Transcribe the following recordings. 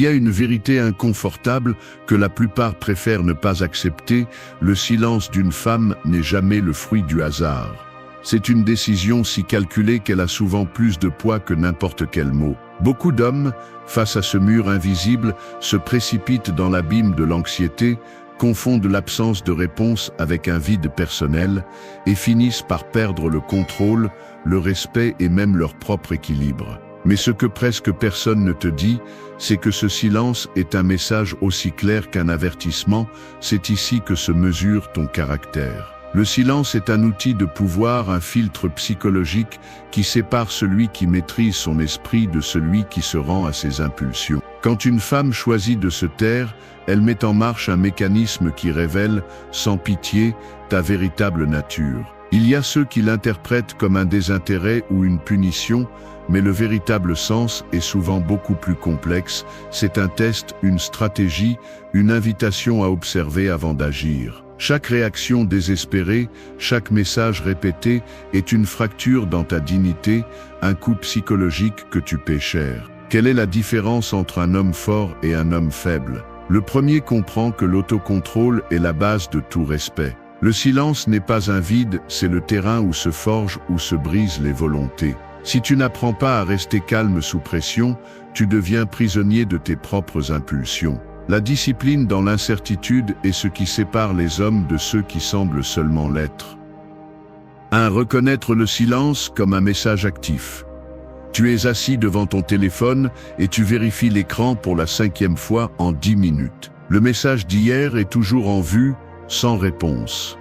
Il y a une vérité inconfortable que la plupart préfèrent ne pas accepter: le silence d'une femme n'est jamais le fruit du hasard. C'est une décision si calculée qu'elle a souvent plus de poids que n'importe quel mot. Beaucoup d'hommes, face à ce mur invisible, se précipitent dans l'abîme de l'anxiété, confondent l'absence de réponse avec un vide personnel et finissent par perdre le contrôle, le respect et même leur propre équilibre. Mais ce que presque personne ne te dit, c'est que ce silence est un message aussi clair qu'un avertissement. C'est ici que se mesure ton caractère. Le silence est un outil de pouvoir, un filtre psychologique qui sépare celui qui maîtrise son esprit de celui qui se rend à ses impulsions. Quand une femme choisit de se taire, elle met en marche un mécanisme qui révèle, sans pitié, ta véritable nature. Il y a ceux qui l'interprètent comme un désintérêt ou une punition, mais le véritable sens est souvent beaucoup plus complexe. C'est un test, une stratégie, une invitation à observer avant d'agir. Chaque réaction désespérée, chaque message répété est une fracture dans ta dignité, un coup psychologique que tu paies cher. Quelle est la différence entre un homme fort et un homme faible? Le premier comprend que l'autocontrôle est la base de tout respect. Le silence n'est pas un vide, c'est le terrain où se forgent, où se brisent les volontés. Si tu n'apprends pas à rester calme sous pression, tu deviens prisonnier de tes propres impulsions. La discipline dans l'incertitude est ce qui sépare les hommes de ceux qui semblent seulement l'être. 1. Reconnaître le silence comme un message actif. Tu es assis devant ton téléphone et tu vérifies l'écran pour la 5e fois en 10 minutes. Le message d'hier est toujours en vue, sans réponse.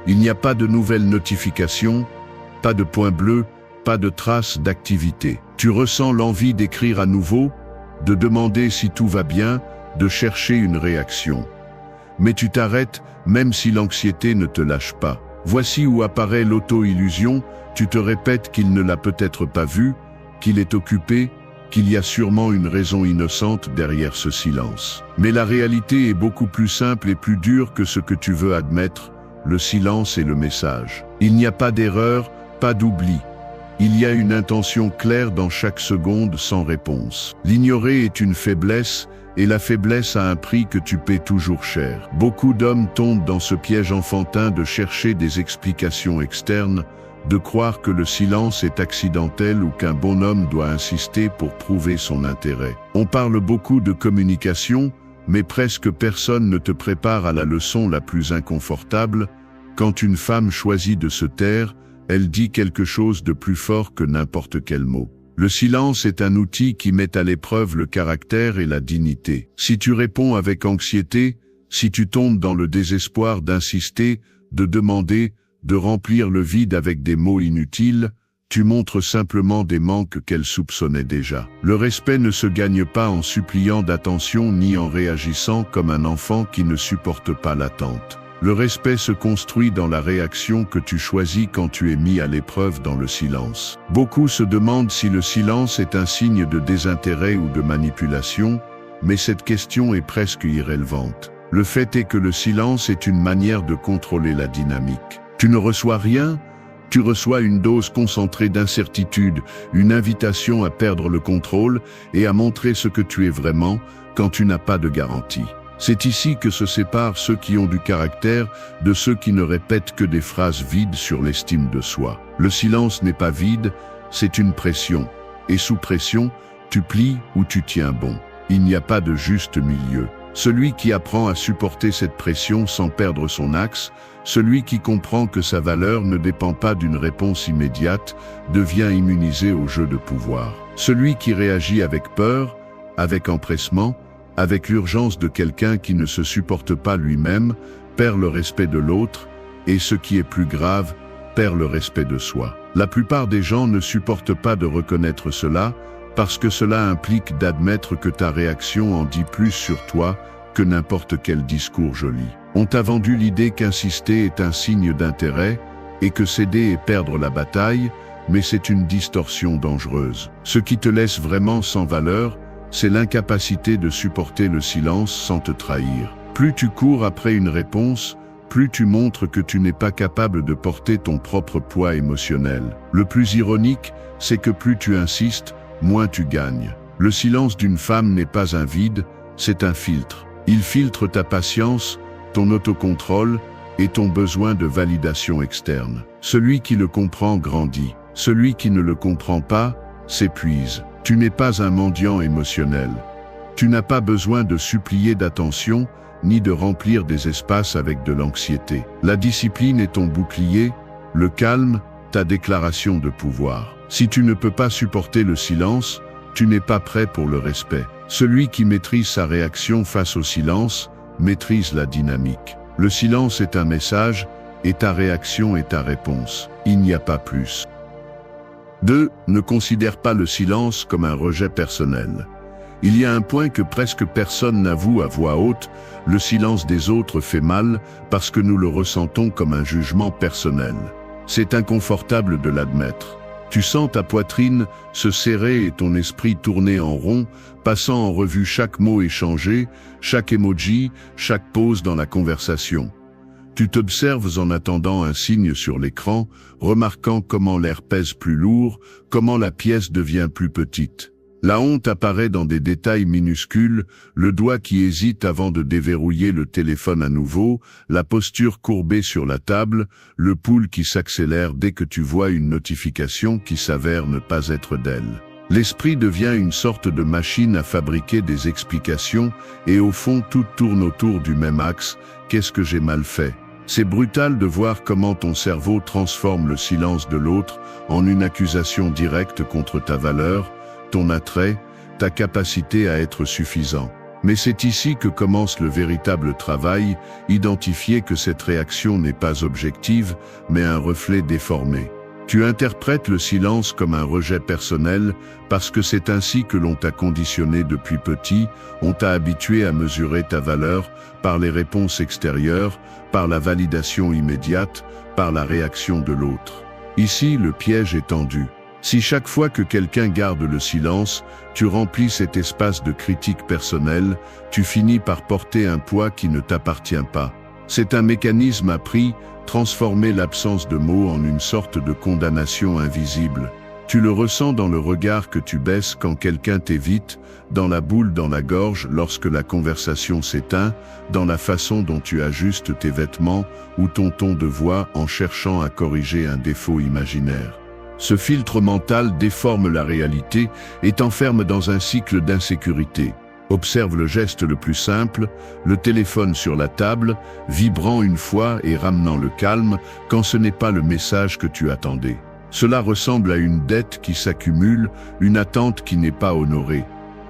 Il n'y a pas de nouvelles notifications, pas de point bleu, pas de traces d'activité. Tu ressens l'envie d'écrire à nouveau, de demander si tout va bien, de chercher une réaction. Mais tu t'arrêtes, même si l'anxiété ne te lâche pas. Voici où apparaît l'auto-illusion. Tu te répètes qu'il ne l'a peut-être pas vu, qu'il est occupé, qu'il y a sûrement une raison innocente derrière ce silence. Mais la réalité est beaucoup plus simple et plus dure que ce que tu veux admettre. Le silence est le message. Il n'y a pas d'erreur, pas d'oubli. Il y a une intention claire dans chaque seconde sans réponse. L'ignorer est une faiblesse, et la faiblesse a un prix que tu paies toujours cher. Beaucoup d'hommes tombent dans ce piège enfantin de chercher des explications externes, de croire que le silence est accidentel ou qu'un bonhomme doit insister pour prouver son intérêt. On parle beaucoup de communication, mais presque personne ne te prépare à la leçon la plus inconfortable. Quand une femme choisit de se taire, elle dit quelque chose de plus fort que n'importe quel mot. Le silence est un outil qui met à l'épreuve le caractère et la dignité. Si tu réponds avec anxiété, si tu tombes dans le désespoir d'insister, de demander, de remplir le vide avec des mots inutiles, tu montres simplement des manques qu'elle soupçonnait déjà. Le respect ne se gagne pas en suppliant d'attention ni en réagissant comme un enfant qui ne supporte pas l'attente. Le respect se construit dans la réaction que tu choisis quand tu es mis à l'épreuve dans le silence. Beaucoup se demandent si le silence est un signe de désintérêt ou de manipulation, mais cette question est presque irrélevante. Le fait est que le silence est une manière de contrôler la dynamique. Tu ne reçois rien, tu reçois une dose concentrée d'incertitude, une invitation à perdre le contrôle et à montrer ce que tu es vraiment quand tu n'as pas de garantie. C'est ici que se séparent ceux qui ont du caractère de ceux qui ne répètent que des phrases vides sur l'estime de soi. Le silence n'est pas vide, c'est une pression. Et sous pression, tu plies ou tu tiens bon. Il n'y a pas de juste milieu. Celui qui apprend à supporter cette pression sans perdre son axe, celui qui comprend que sa valeur ne dépend pas d'une réponse immédiate, devient immunisé au jeu de pouvoir. Celui qui réagit avec peur, avec empressement, avec l'urgence de quelqu'un qui ne se supporte pas lui-même, perd le respect de l'autre, et ce qui est plus grave, perd le respect de soi. La plupart des gens ne supportent pas de reconnaître cela, parce que cela implique d'admettre que ta réaction en dit plus sur toi que n'importe quel discours joli. On t'a vendu l'idée qu'insister est un signe d'intérêt, et que céder est perdre la bataille, mais c'est une distorsion dangereuse. Ce qui te laisse vraiment sans valeur, c'est l'incapacité de supporter le silence sans te trahir. Plus tu cours après une réponse, plus tu montres que tu n'es pas capable de porter ton propre poids émotionnel. Le plus ironique, c'est que plus tu insistes, moins tu gagnes. Le silence d'une femme n'est pas un vide, c'est un filtre. Il filtre ta patience, ton autocontrôle et ton besoin de validation externe. Celui qui le comprend grandit. Celui qui ne le comprend pas s'épuise. Tu n'es pas un mendiant émotionnel. Tu n'as pas besoin de supplier d'attention, ni de remplir des espaces avec de l'anxiété. La discipline est ton bouclier, le calme, ta déclaration de pouvoir. Si tu ne peux pas supporter le silence, tu n'es pas prêt pour le respect. Celui qui maîtrise sa réaction face au silence, maîtrise la dynamique. Le silence est un message, et ta réaction est ta réponse. Il n'y a pas plus. 2. Ne considère pas le silence comme un rejet personnel. Il y a un point que presque personne n'avoue à voix haute, le silence des autres fait mal parce que nous le ressentons comme un jugement personnel. C'est inconfortable de l'admettre. Tu sens ta poitrine se serrer et ton esprit tourner en rond, passant en revue chaque mot échangé, chaque emoji, chaque pause dans la conversation. Tu t'observes en attendant un signe sur l'écran, remarquant comment l'air pèse plus lourd, comment la pièce devient plus petite. La honte apparaît dans des détails minuscules, le doigt qui hésite avant de déverrouiller le téléphone à nouveau, la posture courbée sur la table, le pouls qui s'accélère dès que tu vois une notification qui s'avère ne pas être d'elle. L'esprit devient une sorte de machine à fabriquer des explications et au fond tout tourne autour du même axe, qu'est-ce que j'ai mal fait ? C'est brutal de voir comment ton cerveau transforme le silence de l'autre en une accusation directe contre ta valeur, ton attrait, ta capacité à être suffisant. Mais c'est ici que commence le véritable travail, identifier que cette réaction n'est pas objective, mais un reflet déformé. Tu interprètes le silence comme un rejet personnel, parce que c'est ainsi que l'on t'a conditionné depuis petit, on t'a habitué à mesurer ta valeur par les réponses extérieures, par la validation immédiate, par la réaction de l'autre. Ici, le piège est tendu. Si chaque fois que quelqu'un garde le silence, tu remplis cet espace de critique personnelle, tu finis par porter un poids qui ne t'appartient pas. C'est un mécanisme appris, transformer l'absence de mots en une sorte de condamnation invisible. Tu le ressens dans le regard que tu baisses quand quelqu'un t'évite, dans la boule dans la gorge lorsque la conversation s'éteint, dans la façon dont tu ajustes tes vêtements ou ton ton de voix en cherchant à corriger un défaut imaginaire. Ce filtre mental déforme la réalité et t'enferme dans un cycle d'insécurité. Observe le geste le plus simple, le téléphone sur la table, vibrant une fois et ramenant le calme quand ce n'est pas le message que tu attendais. Cela ressemble à une dette qui s'accumule, une attente qui n'est pas honorée.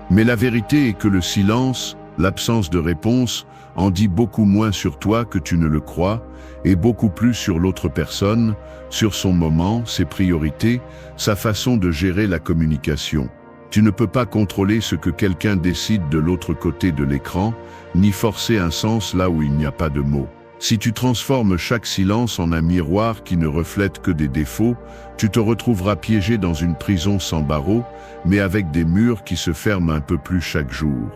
Mais la vérité est que le silence, l'absence de réponse, en dit beaucoup moins sur toi que tu ne le crois, et beaucoup plus sur l'autre personne, sur son moment, ses priorités, sa façon de gérer la communication. Tu ne peux pas contrôler ce que quelqu'un décide de l'autre côté de l'écran, ni forcer un sens là où il n'y a pas de mots. Si tu transformes chaque silence en un miroir qui ne reflète que des défauts, tu te retrouveras piégé dans une prison sans barreaux, mais avec des murs qui se ferment un peu plus chaque jour.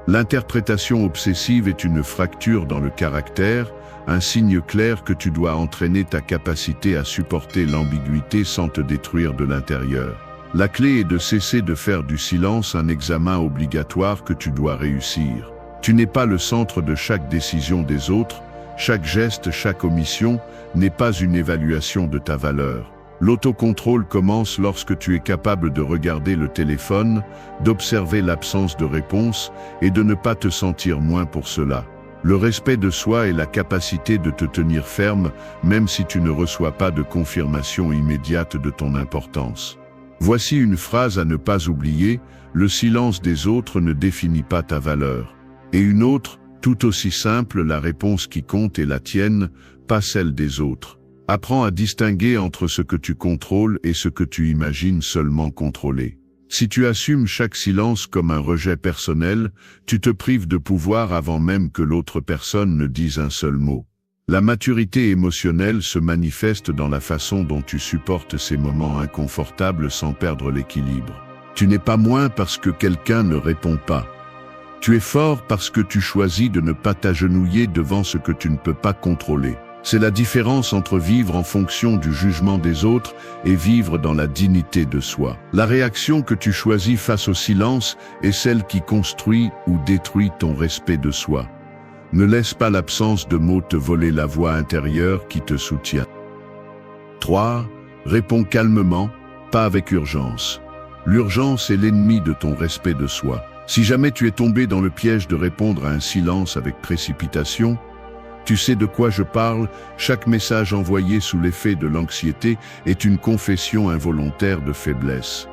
L'interprétation obsessive est une fracture dans le caractère, un signe clair que tu dois entraîner ta capacité à supporter l'ambiguïté sans te détruire de l'intérieur. La clé est de cesser de faire du silence un examen obligatoire que tu dois réussir. Tu n'es pas le centre de chaque décision des autres, chaque geste, chaque omission n'est pas une évaluation de ta valeur. L'autocontrôle commence lorsque tu es capable de regarder le téléphone, d'observer l'absence de réponse et de ne pas te sentir moins pour cela. Le respect de soi est la capacité de te tenir ferme, même si tu ne reçois pas de confirmation immédiate de ton importance. Voici une phrase à ne pas oublier, le silence des autres ne définit pas ta valeur. Et une autre, tout aussi simple, la réponse qui compte est la tienne, pas celle des autres. Apprends à distinguer entre ce que tu contrôles et ce que tu imagines seulement contrôler. Si tu assumes chaque silence comme un rejet personnel, tu te prives de pouvoir avant même que l'autre personne ne dise un seul mot. La maturité émotionnelle se manifeste dans la façon dont tu supportes ces moments inconfortables sans perdre l'équilibre. Tu n'es pas moins parce que quelqu'un ne répond pas. Tu es fort parce que tu choisis de ne pas t'agenouiller devant ce que tu ne peux pas contrôler. C'est la différence entre vivre en fonction du jugement des autres et vivre dans la dignité de soi. La réaction que tu choisis face au silence est celle qui construit ou détruit ton respect de soi. Ne laisse pas l'absence de mots te voler la voix intérieure qui te soutient. 3. Réponds calmement, pas avec urgence. L'urgence est l'ennemi de ton respect de soi. Si jamais tu es tombé dans le piège de répondre à un silence avec précipitation, tu sais de quoi je parle, chaque message envoyé sous l'effet de l'anxiété est une confession involontaire de faiblesse.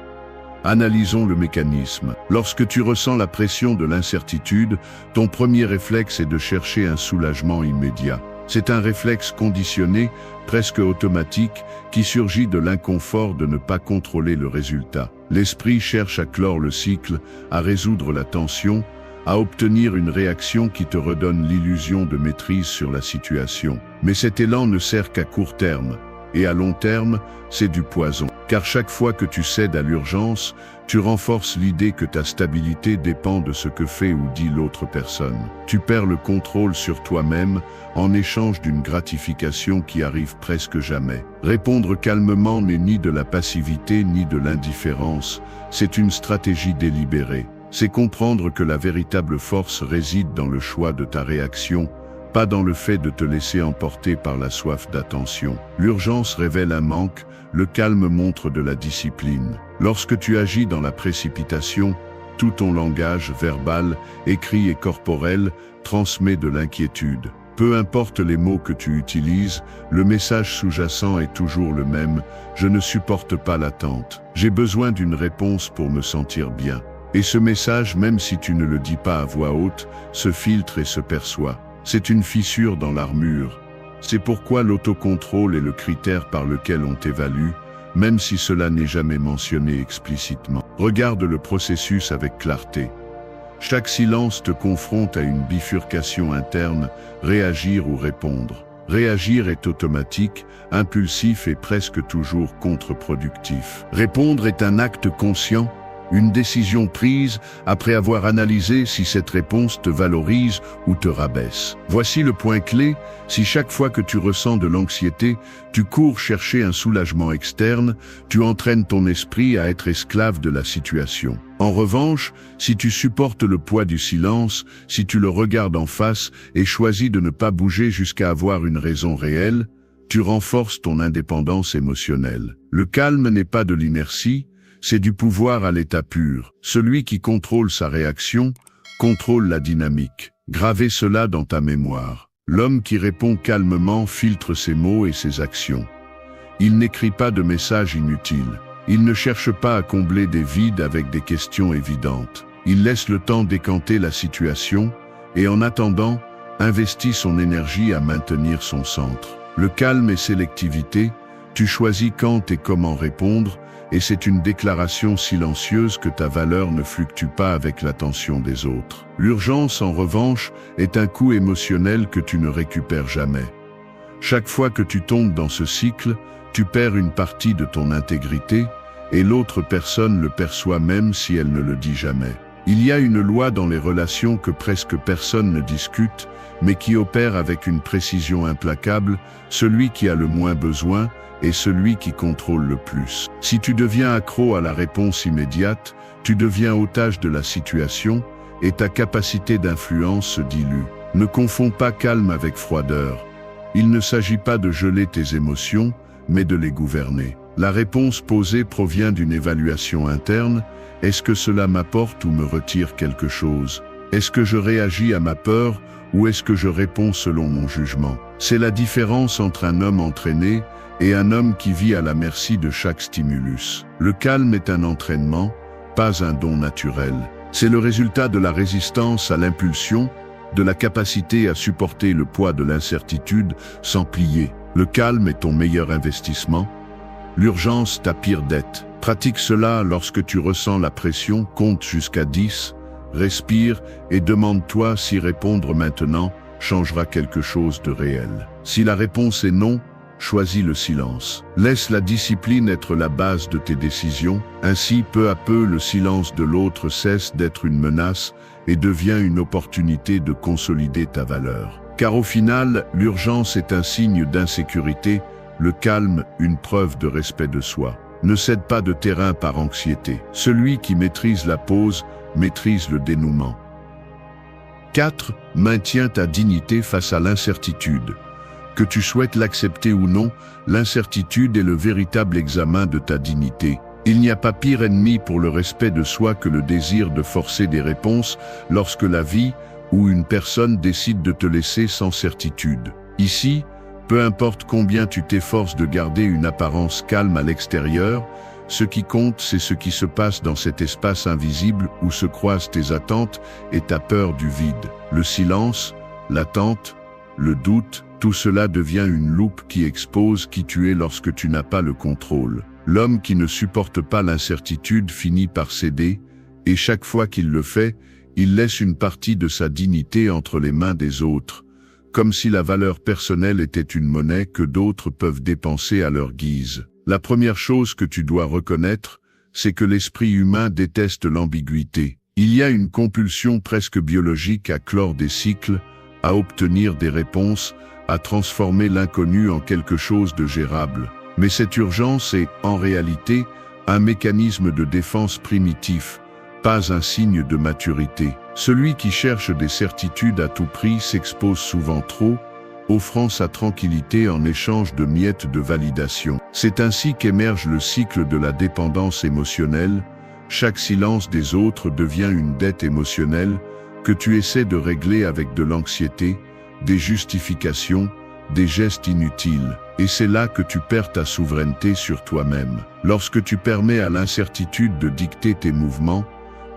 Analysons le mécanisme. Lorsque tu ressens la pression de l'incertitude, ton premier réflexe est de chercher un soulagement immédiat. C'est un réflexe conditionné, presque automatique, qui surgit de l'inconfort de ne pas contrôler le résultat. L'esprit cherche à clore le cycle, à résoudre la tension, à obtenir une réaction qui te redonne l'illusion de maîtrise sur la situation. Mais cet élan ne sert qu'à court terme, et à long terme, c'est du poison. Car chaque fois que tu cèdes à l'urgence, tu renforces l'idée que ta stabilité dépend de ce que fait ou dit l'autre personne. Tu perds le contrôle sur toi-même en échange d'une gratification qui arrive presque jamais. Répondre calmement n'est ni de la passivité ni de l'indifférence, c'est une stratégie délibérée. C'est comprendre que la véritable force réside dans le choix de ta réaction, pas dans le fait de te laisser emporter par la soif d'attention. L'urgence révèle un manque, le calme montre de la discipline. Lorsque tu agis dans la précipitation, tout ton langage verbal, écrit et corporel transmet de l'inquiétude. Peu importe les mots que tu utilises, le message sous-jacent est toujours le même: je ne supporte pas l'attente. J'ai besoin d'une réponse pour me sentir bien. Et ce message, même si tu ne le dis pas à voix haute, se filtre et se perçoit. C'est une fissure dans l'armure. C'est pourquoi l'autocontrôle est le critère par lequel on t'évalue, même si cela n'est jamais mentionné explicitement. Regarde le processus avec clarté. Chaque silence te confronte à une bifurcation interne, réagir ou répondre. Réagir est automatique, impulsif et presque toujours contre-productif. Répondre est un acte conscient, une décision prise après avoir analysé si cette réponse te valorise ou te rabaisse. Voici le point clé: si chaque fois que tu ressens de l'anxiété, tu cours chercher un soulagement externe, tu entraînes ton esprit à être esclave de la situation. En revanche, si tu supportes le poids du silence, si tu le regardes en face et choisis de ne pas bouger jusqu'à avoir une raison réelle, tu renforces ton indépendance émotionnelle. Le calme n'est pas de l'inertie, c'est du pouvoir à l'état pur. Celui qui contrôle sa réaction, contrôle la dynamique. Gravez cela dans ta mémoire. L'homme qui répond calmement filtre ses mots et ses actions. Il n'écrit pas de messages inutiles. Il ne cherche pas à combler des vides avec des questions évidentes. Il laisse le temps décanter la situation et en attendant, investit son énergie à maintenir son centre. Le calme et sélectivité, tu choisis quand et comment répondre, et c'est une déclaration silencieuse que ta valeur ne fluctue pas avec l'attention des autres. L'urgence, en revanche, est un coup émotionnel que tu ne récupères jamais. Chaque fois que tu tombes dans ce cycle, tu perds une partie de ton intégrité, et l'autre personne le perçoit même si elle ne le dit jamais. Il y a une loi dans les relations que presque personne ne discute, mais qui opère avec une précision implacable: celui qui a le moins besoin est celui qui contrôle le plus. Si tu deviens accro à la réponse immédiate, tu deviens otage de la situation et ta capacité d'influence se dilue. Ne confonds pas calme avec froideur. Il ne s'agit pas de geler tes émotions, mais de les gouverner. La réponse posée provient d'une évaluation interne. Est-ce que cela m'apporte ou me retire quelque chose? Est-ce que je réagis à ma peur ou est-ce que je réponds selon mon jugement? C'est la différence entre un homme entraîné et un homme qui vit à la merci de chaque stimulus. Le calme est un entraînement, pas un don naturel. C'est le résultat de la résistance à l'impulsion, de la capacité à supporter le poids de l'incertitude sans plier. Le calme est ton meilleur investissement. L'urgence, ta pire dette. Pratique cela lorsque tu ressens la pression, compte jusqu'à 10, respire et demande-toi si répondre maintenant changera quelque chose de réel. Si la réponse est non, choisis le silence. Laisse la discipline être la base de tes décisions. Ainsi, peu à peu, le silence de l'autre cesse d'être une menace et devient une opportunité de consolider ta valeur. Car au final, l'urgence est un signe d'insécurité, le calme, une preuve de respect de soi. Ne cède pas de terrain par anxiété. Celui qui maîtrise la pause, maîtrise le dénouement. 4. Maintiens ta dignité face à l'incertitude. Que tu souhaites l'accepter ou non, l'incertitude est le véritable examen de ta dignité. Il n'y a pas pire ennemi pour le respect de soi que le désir de forcer des réponses lorsque la vie ou une personne décide de te laisser sans certitude. Ici, peu importe combien tu t'efforces de garder une apparence calme à l'extérieur, ce qui compte, c'est ce qui se passe dans cet espace invisible où se croisent tes attentes et ta peur du vide. Le silence, l'attente, le doute, tout cela devient une loupe qui expose qui tu es lorsque tu n'as pas le contrôle. L'homme qui ne supporte pas l'incertitude finit par céder, et chaque fois qu'il le fait, il laisse une partie de sa dignité entre les mains des autres, comme si la valeur personnelle était une monnaie que d'autres peuvent dépenser à leur guise. La première chose que tu dois reconnaître, c'est que l'esprit humain déteste l'ambiguïté. Il y a une compulsion presque biologique à clore des cycles, à obtenir des réponses, à transformer l'inconnu en quelque chose de gérable. Mais cette urgence est, en réalité, un mécanisme de défense primitif, pas un signe de maturité. Celui qui cherche des certitudes à tout prix s'expose souvent trop, offrant sa tranquillité en échange de miettes de validation. C'est ainsi qu'émerge le cycle de la dépendance émotionnelle. Chaque silence des autres devient une dette émotionnelle que tu essaies de régler avec de l'anxiété, des justifications, des gestes inutiles. Et c'est là que tu perds ta souveraineté sur toi-même. Lorsque tu permets à l'incertitude de dicter tes mouvements,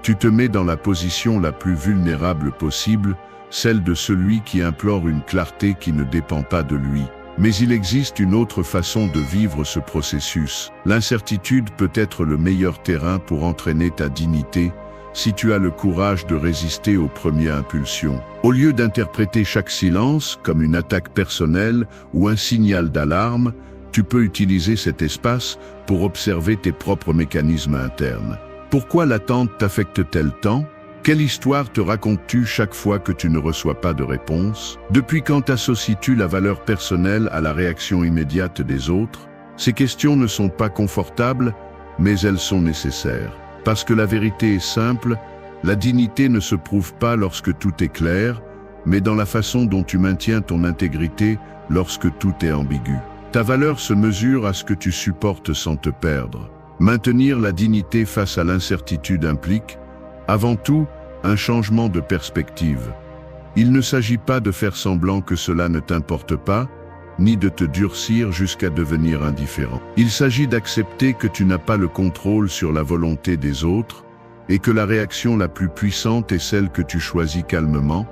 tu te mets dans la position la plus vulnérable possible, celle de celui qui implore une clarté qui ne dépend pas de lui. Mais il existe une autre façon de vivre ce processus. L'incertitude peut être le meilleur terrain pour entraîner ta dignité, si tu as le courage de résister aux premières impulsions. Au lieu d'interpréter chaque silence comme une attaque personnelle ou un signal d'alarme, tu peux utiliser cet espace pour observer tes propres mécanismes internes. Pourquoi l'attente t'affecte-t-elle tant ? Quelle histoire te racontes-tu chaque fois que tu ne reçois pas de réponse ? Depuis quand associes-tu la valeur personnelle à la réaction immédiate des autres ? Ces questions ne sont pas confortables, mais elles sont nécessaires. Parce que la vérité est simple, la dignité ne se prouve pas lorsque tout est clair, mais dans la façon dont tu maintiens ton intégrité lorsque tout est ambigu. Ta valeur se mesure à ce que tu supportes sans te perdre. Maintenir la dignité face à l'incertitude implique, avant tout, un changement de perspective. Il ne s'agit pas de faire semblant que cela ne t'importe pas, ni de te durcir jusqu'à devenir indifférent. Il s'agit d'accepter que tu n'as pas le contrôle sur la volonté des autres, et que la réaction la plus puissante est celle que tu choisis calmement,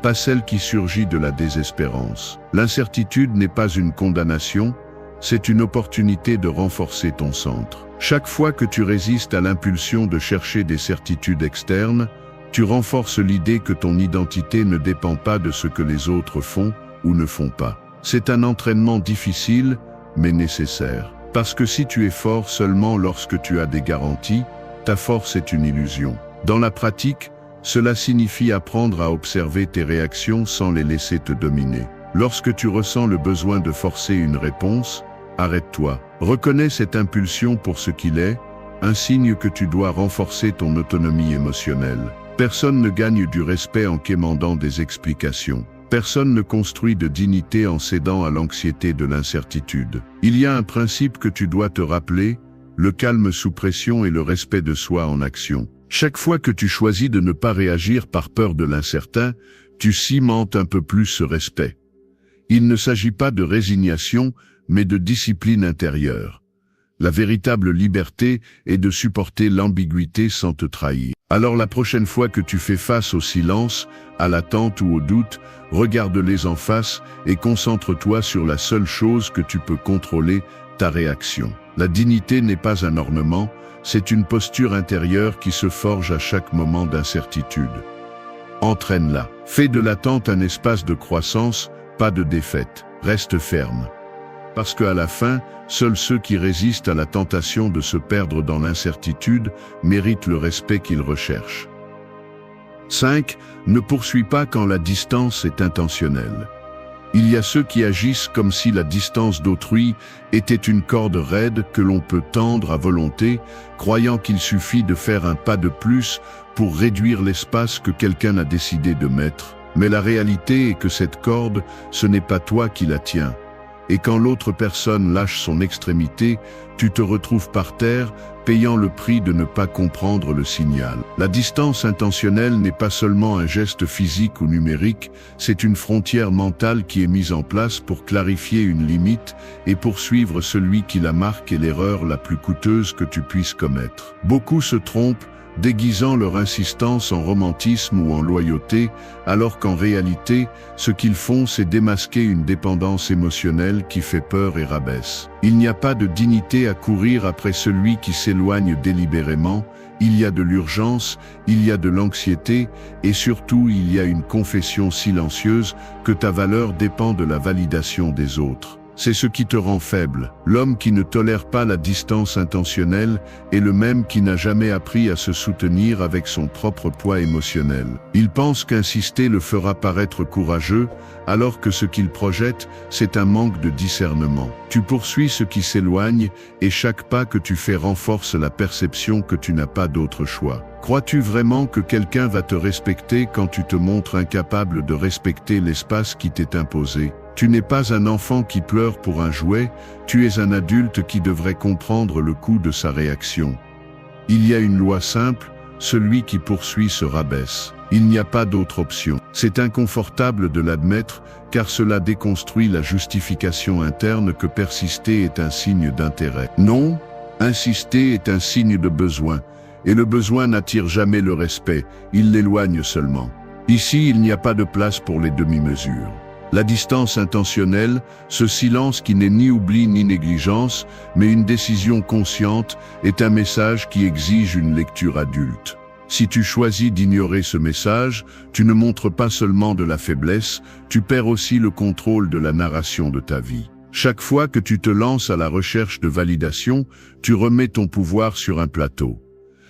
pas celle qui surgit de la désespérance. L'incertitude n'est pas une condamnation, c'est une opportunité de renforcer ton centre. Chaque fois que tu résistes à l'impulsion de chercher des certitudes externes, tu renforces l'idée que ton identité ne dépend pas de ce que les autres font ou ne font pas. C'est un entraînement difficile, mais nécessaire. Parce que si tu es fort seulement lorsque tu as des garanties, ta force est une illusion. Dans la pratique, cela signifie apprendre à observer tes réactions sans les laisser te dominer. Lorsque tu ressens le besoin de forcer une réponse, arrête-toi. Reconnais cette impulsion pour ce qu'il est, un signe que tu dois renforcer ton autonomie émotionnelle. Personne ne gagne du respect en quémandant des explications. Personne ne construit de dignité en cédant à l'anxiété de l'incertitude. Il y a un principe que tu dois te rappeler, le calme sous pression et le respect de soi en action. Chaque fois que tu choisis de ne pas réagir par peur de l'incertain, tu cimentes un peu plus ce respect. Il ne s'agit pas de résignation, mais de discipline intérieure. La véritable liberté est de supporter l'ambiguïté sans te trahir. Alors la prochaine fois que tu fais face au silence, à l'attente ou au doute, regarde-les en face et concentre-toi sur la seule chose que tu peux contrôler, ta réaction. La dignité n'est pas un ornement, c'est une posture intérieure qui se forge à chaque moment d'incertitude. Entraîne-la. Fais de l'attente un espace de croissance, pas de défaite. Reste ferme. Parce qu'à la fin, seuls ceux qui résistent à la tentation de se perdre dans l'incertitude méritent le respect qu'ils recherchent. 5. Ne poursuis pas quand la distance est intentionnelle. Il y a ceux qui agissent comme si la distance d'autrui était une corde raide que l'on peut tendre à volonté, croyant qu'il suffit de faire un pas de plus pour réduire l'espace que quelqu'un a décidé de mettre. Mais la réalité est que cette corde, ce n'est pas toi qui la tiens. Et quand l'autre personne lâche son extrémité, tu te retrouves par terre, payant le prix de ne pas comprendre le signal. La distance intentionnelle n'est pas seulement un geste physique ou numérique, c'est une frontière mentale qui est mise en place pour clarifier une limite et poursuivre celui qui la marque est l'erreur la plus coûteuse que tu puisses commettre. Beaucoup se trompent, déguisant leur insistance en romantisme ou en loyauté, alors qu'en réalité, ce qu'ils font, c'est démasquer une dépendance émotionnelle qui fait peur et rabaisse. Il n'y a pas de dignité à courir après celui qui s'éloigne délibérément, il y a de l'urgence, il y a de l'anxiété, et surtout il y a une confession silencieuse que ta valeur dépend de la validation des autres. C'est ce qui te rend faible. L'homme qui ne tolère pas la distance intentionnelle est le même qui n'a jamais appris à se soutenir avec son propre poids émotionnel. Il pense qu'insister le fera paraître courageux, alors que ce qu'il projette, c'est un manque de discernement. Tu poursuis ce qui s'éloigne, et chaque pas que tu fais renforce la perception que tu n'as pas d'autre choix. Crois-tu vraiment que quelqu'un va te respecter quand tu te montres incapable de respecter l'espace qui t'est imposé ? Tu n'es pas un enfant qui pleure pour un jouet, tu es un adulte qui devrait comprendre le coût de sa réaction. Il y a une loi simple, celui qui poursuit se rabaisse. Il n'y a pas d'autre option. C'est inconfortable de l'admettre, car cela déconstruit la justification interne que persister est un signe d'intérêt. Non, insister est un signe de besoin, et le besoin n'attire jamais le respect, il l'éloigne seulement. Ici, il n'y a pas de place pour les demi-mesures. La distance intentionnelle, ce silence qui n'est ni oubli ni négligence, mais une décision consciente, est un message qui exige une lecture adulte. Si tu choisis d'ignorer ce message, tu ne montres pas seulement de la faiblesse, tu perds aussi le contrôle de la narration de ta vie. Chaque fois que tu te lances à la recherche de validation, tu remets ton pouvoir sur un plateau.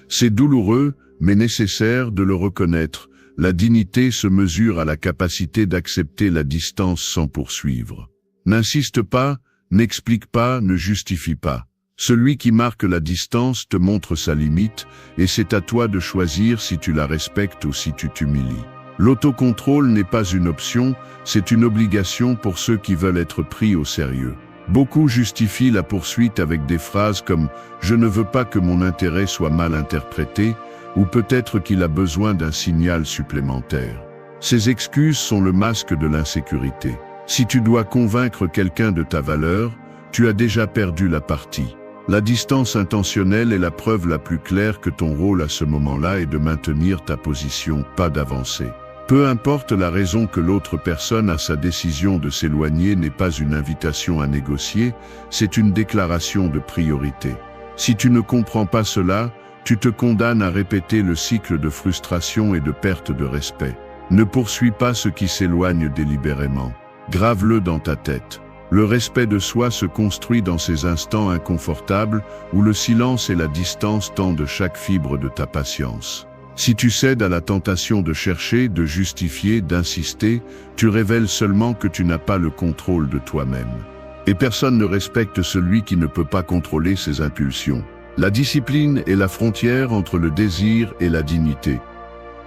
C'est douloureux, mais nécessaire de le reconnaître. La dignité se mesure à la capacité d'accepter la distance sans poursuivre. N'insiste pas, n'explique pas, ne justifie pas. Celui qui marque la distance te montre sa limite, et c'est à toi de choisir si tu la respectes ou si tu t'humilies. L'autocontrôle n'est pas une option, c'est une obligation pour ceux qui veulent être pris au sérieux. Beaucoup justifient la poursuite avec des phrases comme « je ne veux pas que mon intérêt soit mal interprété », ou peut-être qu'il a besoin d'un signal supplémentaire. Ces excuses sont le masque de l'insécurité. Si tu dois convaincre quelqu'un de ta valeur, tu as déjà perdu la partie. La distance intentionnelle est la preuve la plus claire que ton rôle à ce moment-là est de maintenir ta position, pas d'avancer. Peu importe la raison que l'autre personne a, sa décision de s'éloigner n'est pas une invitation à négocier, c'est une déclaration de priorité. Si tu ne comprends pas cela, tu te condamnes à répéter le cycle de frustration et de perte de respect. Ne poursuis pas ce qui s'éloigne délibérément. Grave-le dans ta tête. Le respect de soi se construit dans ces instants inconfortables où le silence et la distance tendent chaque fibre de ta patience. Si tu cèdes à la tentation de chercher, de justifier, d'insister, tu révèles seulement que tu n'as pas le contrôle de toi-même. Et personne ne respecte celui qui ne peut pas contrôler ses impulsions. La discipline est la frontière entre le désir et la dignité.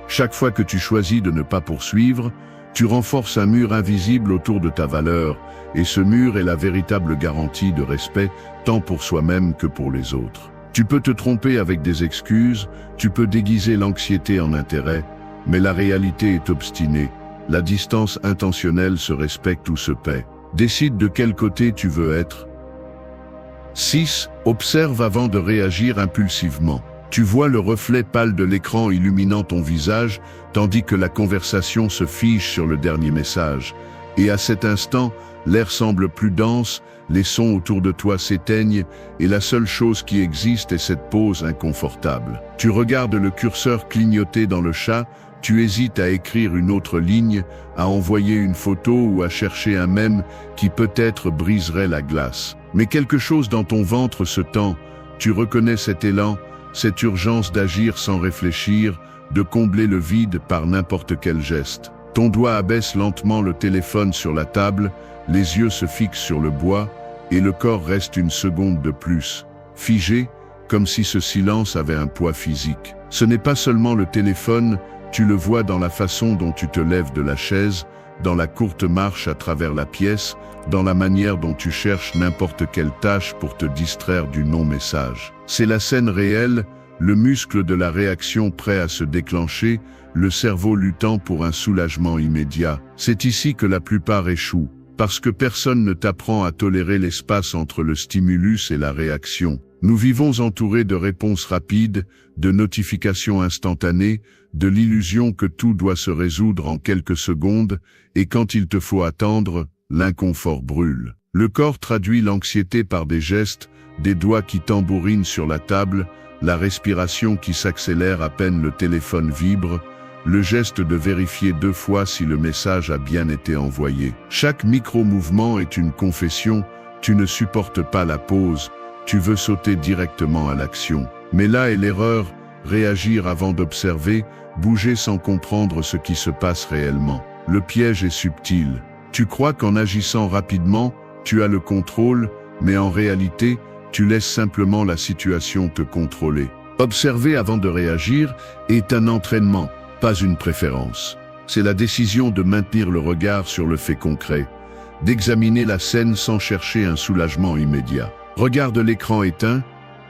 Chaque fois que tu choisis de ne pas poursuivre, tu renforces un mur invisible autour de ta valeur, et ce mur est la véritable garantie de respect, tant pour soi-même que pour les autres. Tu peux te tromper avec des excuses, tu peux déguiser l'anxiété en intérêt, mais la réalité est obstinée. La distance intentionnelle se respecte ou se paie. Décide de quel côté tu veux être. 6. Observe avant de réagir impulsivement. Tu vois le reflet pâle de l'écran illuminant ton visage, tandis que la conversation se fige sur le dernier message. Et à cet instant, l'air semble plus dense, les sons autour de toi s'éteignent, et la seule chose qui existe est cette pause inconfortable. Tu regardes le curseur clignoter dans le chat, tu hésites à écrire une autre ligne, à envoyer une photo ou à chercher un mème qui peut-être briserait la glace. Mais quelque chose dans ton ventre se tend, tu reconnais cet élan, cette urgence d'agir sans réfléchir, de combler le vide par n'importe quel geste. Ton doigt abaisse lentement le téléphone sur la table, les yeux se fixent sur le bois, et le corps reste une seconde de plus, figé, comme si ce silence avait un poids physique. Ce n'est pas seulement le téléphone, tu le vois dans la façon dont tu te lèves de la chaise, dans la courte marche à travers la pièce, dans la manière dont tu cherches n'importe quelle tâche pour te distraire du non-message. C'est la scène réelle, le muscle de la réaction prêt à se déclencher, le cerveau luttant pour un soulagement immédiat. C'est ici que la plupart échouent, parce que personne ne t'apprend à tolérer l'espace entre le stimulus et la réaction. Nous vivons entourés de réponses rapides, de notifications instantanées, de l'illusion que tout doit se résoudre en quelques secondes, et quand il te faut attendre, l'inconfort brûle. Le corps traduit l'anxiété par des gestes, des doigts qui tambourinent sur la table, la respiration qui s'accélère à peine le téléphone vibre, le geste de vérifier 2 fois si le message a bien été envoyé. Chaque micro-mouvement est une confession, tu ne supportes pas la pause, tu veux sauter directement à l'action. Mais là est l'erreur, réagir avant d'observer, bouger sans comprendre ce qui se passe réellement. Le piège est subtil. Tu crois qu'en agissant rapidement, tu as le contrôle, mais en réalité, tu laisses simplement la situation te contrôler. Observer avant de réagir est un entraînement, pas une préférence. C'est la décision de maintenir le regard sur le fait concret, d'examiner la scène sans chercher un soulagement immédiat. Regarde l'écran éteint,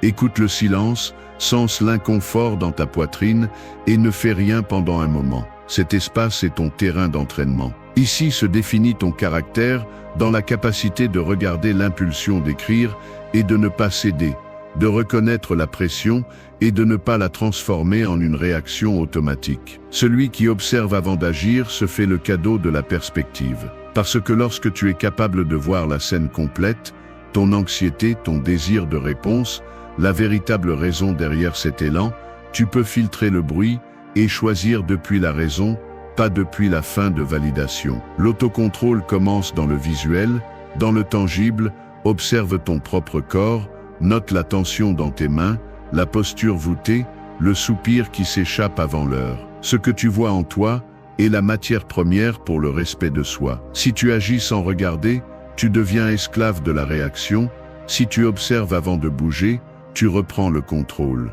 écoute le silence, sens l'inconfort dans ta poitrine et ne fais rien pendant un moment. Cet espace est ton terrain d'entraînement. Ici se définit ton caractère dans la capacité de regarder l'impulsion d'écrire et de ne pas céder, de reconnaître la pression et de ne pas la transformer en une réaction automatique. Celui qui observe avant d'agir se fait le cadeau de la perspective. Parce que lorsque tu es capable de voir la scène complète, ton anxiété, ton désir de réponse, la véritable raison derrière cet élan, tu peux filtrer le bruit et choisir depuis la raison, pas depuis la fin de validation. L'autocontrôle commence dans le visuel, dans le tangible, observe ton propre corps, note la tension dans tes mains, la posture voûtée, le soupir qui s'échappe avant l'heure. Ce que tu vois en toi est la matière première pour le respect de soi. Si tu agis sans regarder, tu deviens esclave de la réaction. Si tu observes avant de bouger, tu reprends le contrôle.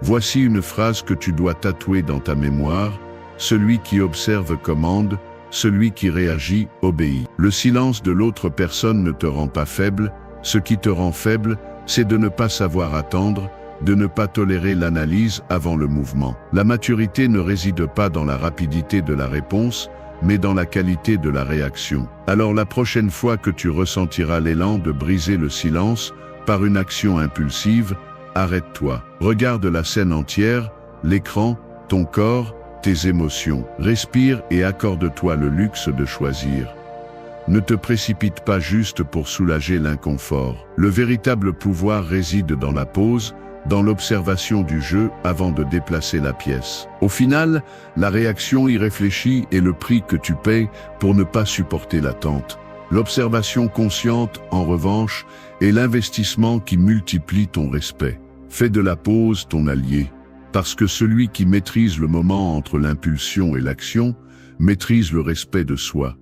Voici une phrase que tu dois tatouer dans ta mémoire. Celui qui observe commande, celui qui réagit obéit. Le silence de l'autre personne ne te rend pas faible. Ce qui te rend faible, c'est de ne pas savoir attendre, de ne pas tolérer l'analyse avant le mouvement. La maturité ne réside pas dans la rapidité de la réponse, mais dans la qualité de la réaction. Alors la prochaine fois que tu ressentiras l'élan de briser le silence par une action impulsive, arrête-toi. Regarde la scène entière, l'écran, ton corps, tes émotions. Respire et accorde-toi le luxe de choisir. Ne te précipite pas juste pour soulager l'inconfort. Le véritable pouvoir réside dans la pause, dans l'observation du jeu avant de déplacer la pièce. Au final, la réaction irréfléchie est le prix que tu payes pour ne pas supporter l'attente. L'observation consciente, en revanche, est l'investissement qui multiplie ton respect. Fais de la pause ton allié, parce que celui qui maîtrise le moment entre l'impulsion et l'action, maîtrise le respect de soi.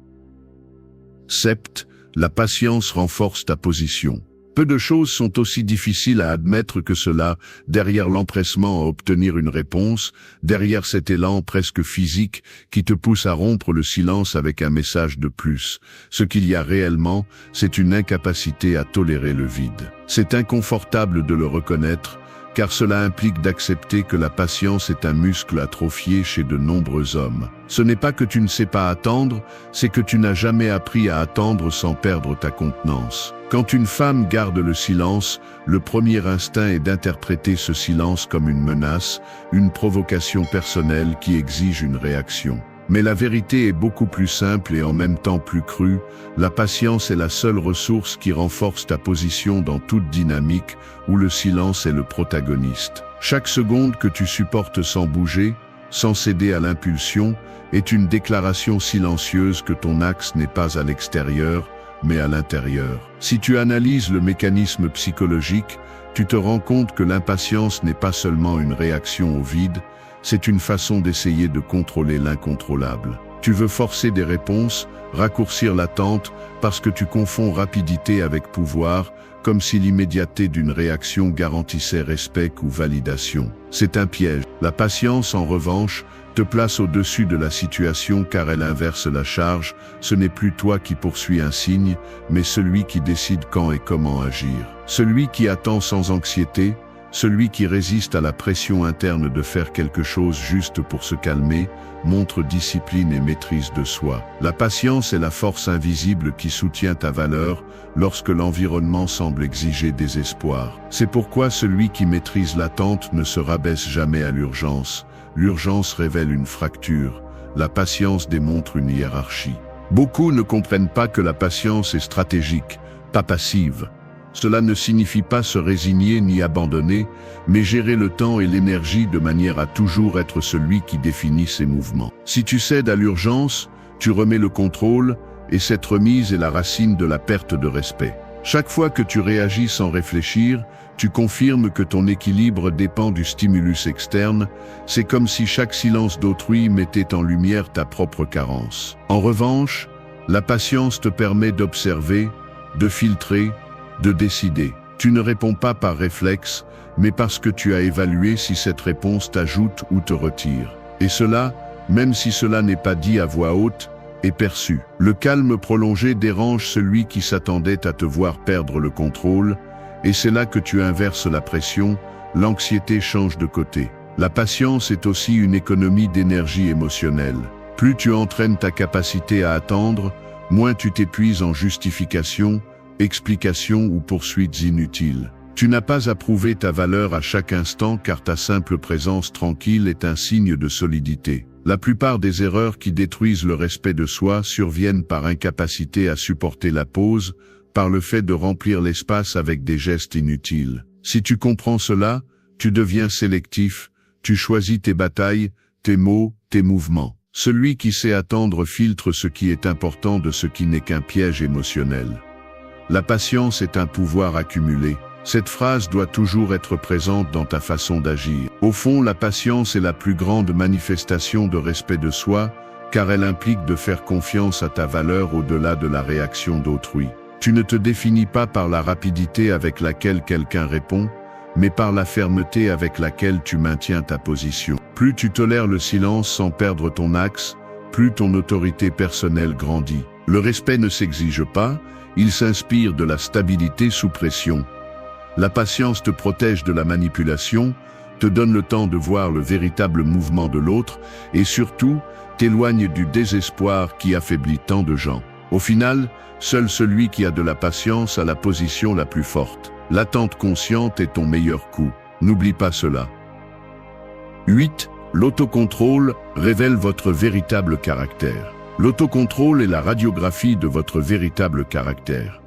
Sept, la patience renforce ta position. Peu de choses sont aussi difficiles à admettre que cela, derrière l'empressement à obtenir une réponse, derrière cet élan presque physique qui te pousse à rompre le silence avec un message de plus. Ce qu'il y a réellement, c'est une incapacité à tolérer le vide. C'est inconfortable de le reconnaître, car cela implique d'accepter que la patience est un muscle atrophié chez de nombreux hommes. Ce n'est pas que tu ne sais pas attendre, c'est que tu n'as jamais appris à attendre sans perdre ta contenance. Quand une femme garde le silence, le premier instinct est d'interpréter ce silence comme une menace, une provocation personnelle qui exige une réaction. Mais la vérité est beaucoup plus simple et en même temps plus crue. La patience est la seule ressource qui renforce ta position dans toute dynamique où le silence est le protagoniste. Chaque seconde que tu supportes sans bouger, sans céder à l'impulsion, est une déclaration silencieuse que ton axe n'est pas à l'extérieur, mais à l'intérieur. Si tu analyses le mécanisme psychologique, tu te rends compte que l'impatience n'est pas seulement une réaction au vide, c'est une façon d'essayer de contrôler l'incontrôlable. Tu veux forcer des réponses, raccourcir l'attente, parce que tu confonds rapidité avec pouvoir, comme si l'immédiateté d'une réaction garantissait respect ou validation. C'est un piège. La patience, en revanche, te place au-dessus de la situation car elle inverse la charge. Ce n'est plus toi qui poursuis un signe, mais celui qui décide quand et comment agir. Celui qui attend sans anxiété, celui qui résiste à la pression interne de faire quelque chose juste pour se calmer, montre discipline et maîtrise de soi. La patience est la force invisible qui soutient ta valeur lorsque l'environnement semble exiger désespoir. C'est pourquoi celui qui maîtrise l'attente ne se rabaisse jamais à l'urgence. L'urgence révèle une fracture, la patience démontre une hiérarchie. Beaucoup ne comprennent pas que la patience est stratégique, pas passive. Cela ne signifie pas se résigner ni abandonner, mais gérer le temps et l'énergie de manière à toujours être celui qui définit ses mouvements. Si tu cèdes à l'urgence, tu remets le contrôle, et cette remise est la racine de la perte de respect. Chaque fois que tu réagis sans réfléchir, tu confirmes que ton équilibre dépend du stimulus externe. C'est comme si chaque silence d'autrui mettait en lumière ta propre carence. En revanche, la patience te permet d'observer, de filtrer, de décider. Tu ne réponds pas par réflexe, mais parce que tu as évalué si cette réponse t'ajoute ou te retire. Et cela, même si cela n'est pas dit à voix haute, est perçu. Le calme prolongé dérange celui qui s'attendait à te voir perdre le contrôle, et c'est là que tu inverses la pression, l'anxiété change de côté. La patience est aussi une économie d'énergie émotionnelle. Plus tu entraînes ta capacité à attendre, moins tu t'épuises en justifications, explications ou poursuites inutiles. Tu n'as pas à prouver ta valeur à chaque instant car ta simple présence tranquille est un signe de solidité. La plupart des erreurs qui détruisent le respect de soi surviennent par incapacité à supporter la pause, par le fait de remplir l'espace avec des gestes inutiles. Si tu comprends cela, tu deviens sélectif, tu choisis tes batailles, tes mots, tes mouvements. Celui qui sait attendre filtre ce qui est important de ce qui n'est qu'un piège émotionnel. La patience est un pouvoir accumulé. Cette phrase doit toujours être présente dans ta façon d'agir. Au fond, la patience est la plus grande manifestation de respect de soi, car elle implique de faire confiance à ta valeur au-delà de la réaction d'autrui. Tu ne te définis pas par la rapidité avec laquelle quelqu'un répond, mais par la fermeté avec laquelle tu maintiens ta position. Plus tu tolères le silence sans perdre ton axe, plus ton autorité personnelle grandit. Le respect ne s'exige pas, il s'inspire de la stabilité sous pression. La patience te protège de la manipulation, te donne le temps de voir le véritable mouvement de l'autre et surtout t'éloigne du désespoir qui affaiblit tant de gens. Au final, seul celui qui a de la patience a la position la plus forte. L'attente consciente est ton meilleur coup. N'oublie pas cela. 8. L'autocontrôle révèle votre véritable caractère. L'autocontrôle est la radiographie de votre véritable caractère.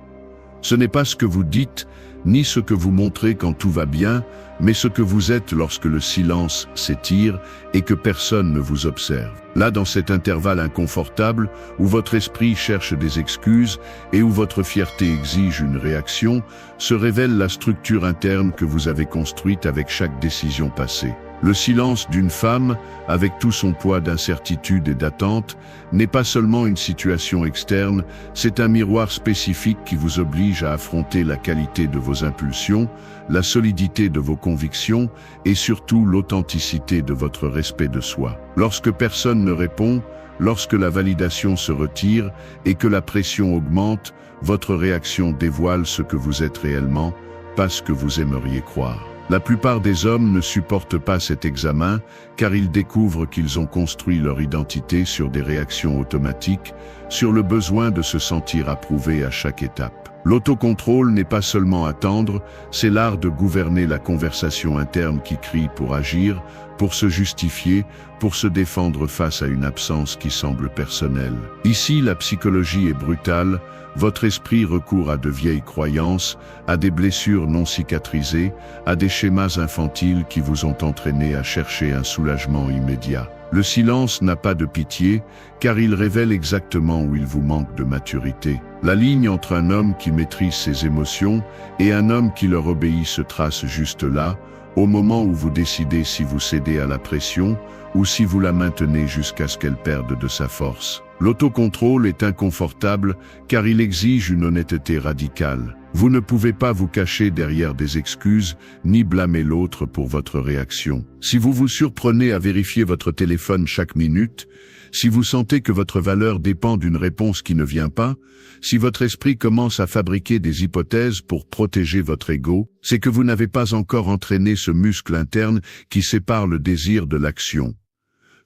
Ce n'est pas ce que vous dites, ni ce que vous montrez quand tout va bien, mais ce que vous êtes lorsque le silence s'étire et que personne ne vous observe. Là, dans cet intervalle inconfortable, où votre esprit cherche des excuses et où votre fierté exige une réaction, se révèle la structure interne que vous avez construite avec chaque décision passée. Le silence d'une femme, avec tout son poids d'incertitude et d'attente, n'est pas seulement une situation externe, c'est un miroir spécifique qui vous oblige à affronter la qualité de vos impulsions, la solidité de vos convictions et surtout l'authenticité de votre respect de soi. Lorsque personne ne répond, lorsque la validation se retire et que la pression augmente, votre réaction dévoile ce que vous êtes réellement, pas ce que vous aimeriez croire. La plupart des hommes ne supportent pas cet examen car ils découvrent qu'ils ont construit leur identité sur des réactions automatiques, sur le besoin de se sentir approuvé à chaque étape. L'autocontrôle n'est pas seulement attendre, c'est l'art de gouverner la conversation interne qui crie pour agir, pour se justifier, pour se défendre face à une absence qui semble personnelle. Ici, la psychologie est brutale. Votre esprit recourt à de vieilles croyances, à des blessures non cicatrisées, à des schémas infantiles qui vous ont entraîné à chercher un soulagement immédiat. Le silence n'a pas de pitié, car il révèle exactement où il vous manque de maturité. La ligne entre un homme qui maîtrise ses émotions et un homme qui leur obéit se trace juste là, au moment où vous décidez si vous cédez à la pression ou si vous la maintenez jusqu'à ce qu'elle perde de sa force. L'autocontrôle est inconfortable car il exige une honnêteté radicale. Vous ne pouvez pas vous cacher derrière des excuses ni blâmer l'autre pour votre réaction. Si vous vous surprenez à vérifier votre téléphone chaque minute, si vous sentez que votre valeur dépend d'une réponse qui ne vient pas, si votre esprit commence à fabriquer des hypothèses pour protéger votre ego, c'est que vous n'avez pas encore entraîné ce muscle interne qui sépare le désir de l'action.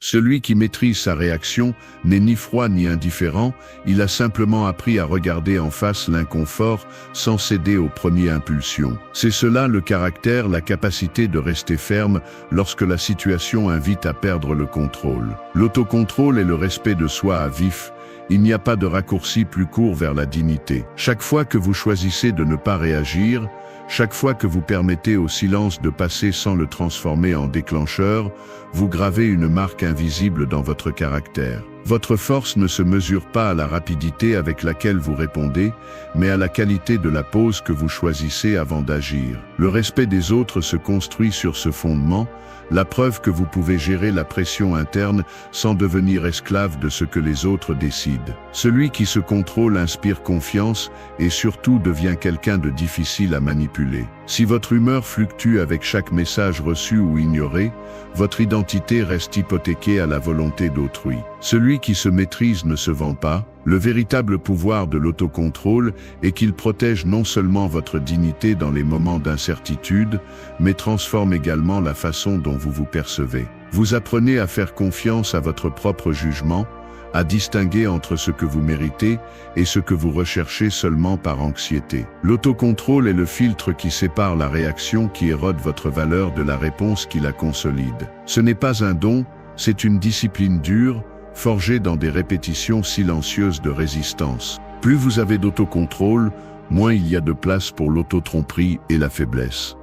Celui qui maîtrise sa réaction n'est ni froid ni indifférent, il a simplement appris à regarder en face l'inconfort sans céder aux premières impulsions. C'est cela le caractère, la capacité de rester ferme lorsque la situation invite à perdre le contrôle. L'autocontrôle est le respect de soi à vif. Il n'y a pas de raccourci plus court vers la dignité. Chaque fois que vous choisissez de ne pas réagir, chaque fois que vous permettez au silence de passer sans le transformer en déclencheur, vous gravez une marque invisible dans votre caractère. Votre force ne se mesure pas à la rapidité avec laquelle vous répondez, mais à la qualité de la pause que vous choisissez avant d'agir. Le respect des autres se construit sur ce fondement, la preuve que vous pouvez gérer la pression interne sans devenir esclave de ce que les autres décident. Celui qui se contrôle inspire confiance et surtout devient quelqu'un de difficile à manipuler. Si votre humeur fluctue avec chaque message reçu ou ignoré, votre identité reste hypothéquée à la volonté d'autrui. Celui qui se maîtrise ne se vend pas. Le véritable pouvoir de l'autocontrôle est qu'il protège non seulement votre dignité dans les moments d'incertitude, mais transforme également la façon dont vous vous percevez. Vous apprenez à faire confiance à votre propre jugement, à distinguer entre ce que vous méritez et ce que vous recherchez seulement par anxiété. L'autocontrôle est le filtre qui sépare la réaction qui érode votre valeur de la réponse qui la consolide. Ce n'est pas un don, c'est une discipline dure, forgée dans des répétitions silencieuses de résistance. Plus vous avez d'autocontrôle, moins il y a de place pour l'autotromperie et la faiblesse.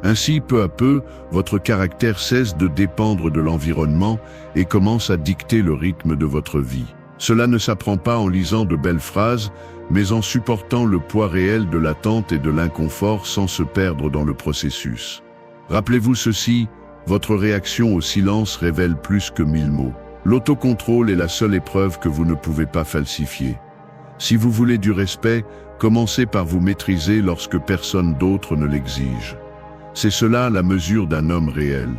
Ainsi, peu à peu, votre caractère cesse de dépendre de l'environnement et commence à dicter le rythme de votre vie. Cela ne s'apprend pas en lisant de belles phrases, mais en supportant le poids réel de l'attente et de l'inconfort sans se perdre dans le processus. Rappelez-vous ceci, votre réaction au silence révèle plus que 1000 mots. L'autocontrôle est la seule épreuve que vous ne pouvez pas falsifier. Si vous voulez du respect, commencez par vous maîtriser lorsque personne d'autre ne l'exige. C'est cela la mesure d'un homme réel.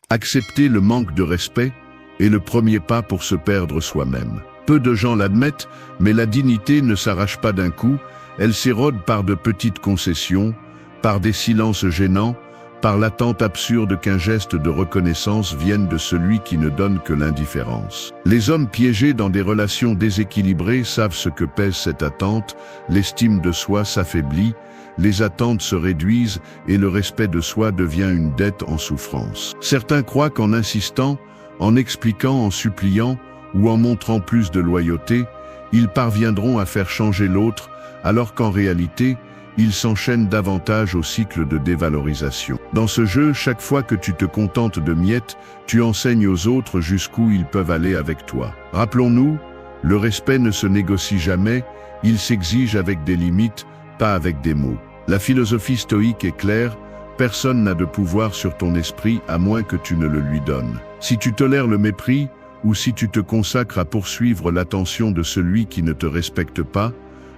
Accepter le manque de respect est le premier pas pour se perdre soi-même. Peu de gens l'admettent, mais la dignité ne s'arrache pas d'un coup, elle s'érode par de petites concessions, par des silences gênants, par l'attente absurde qu'un geste de reconnaissance vienne de celui qui ne donne que l'indifférence. Les hommes piégés dans des relations déséquilibrées savent ce que pèse cette attente, l'estime de soi s'affaiblit, les attentes se réduisent et le respect de soi devient une dette en souffrance. Certains croient qu'en insistant, en expliquant, en suppliant ou en montrant plus de loyauté, ils parviendront à faire changer l'autre, alors qu'en réalité, ils s'enchaînent davantage au cycle de dévalorisation. Dans ce jeu, chaque fois que tu te contentes de miettes, tu enseignes aux autres jusqu'où ils peuvent aller avec toi. Rappelons-nous, le respect ne se négocie jamais, il s'exige avec des limites, pas avec des mots. La philosophie stoïque est claire, personne n'a de pouvoir sur ton esprit à moins que tu ne le lui donnes. Si tu tolères le mépris, ou si tu te consacres à poursuivre l'attention de celui qui ne te respecte pas,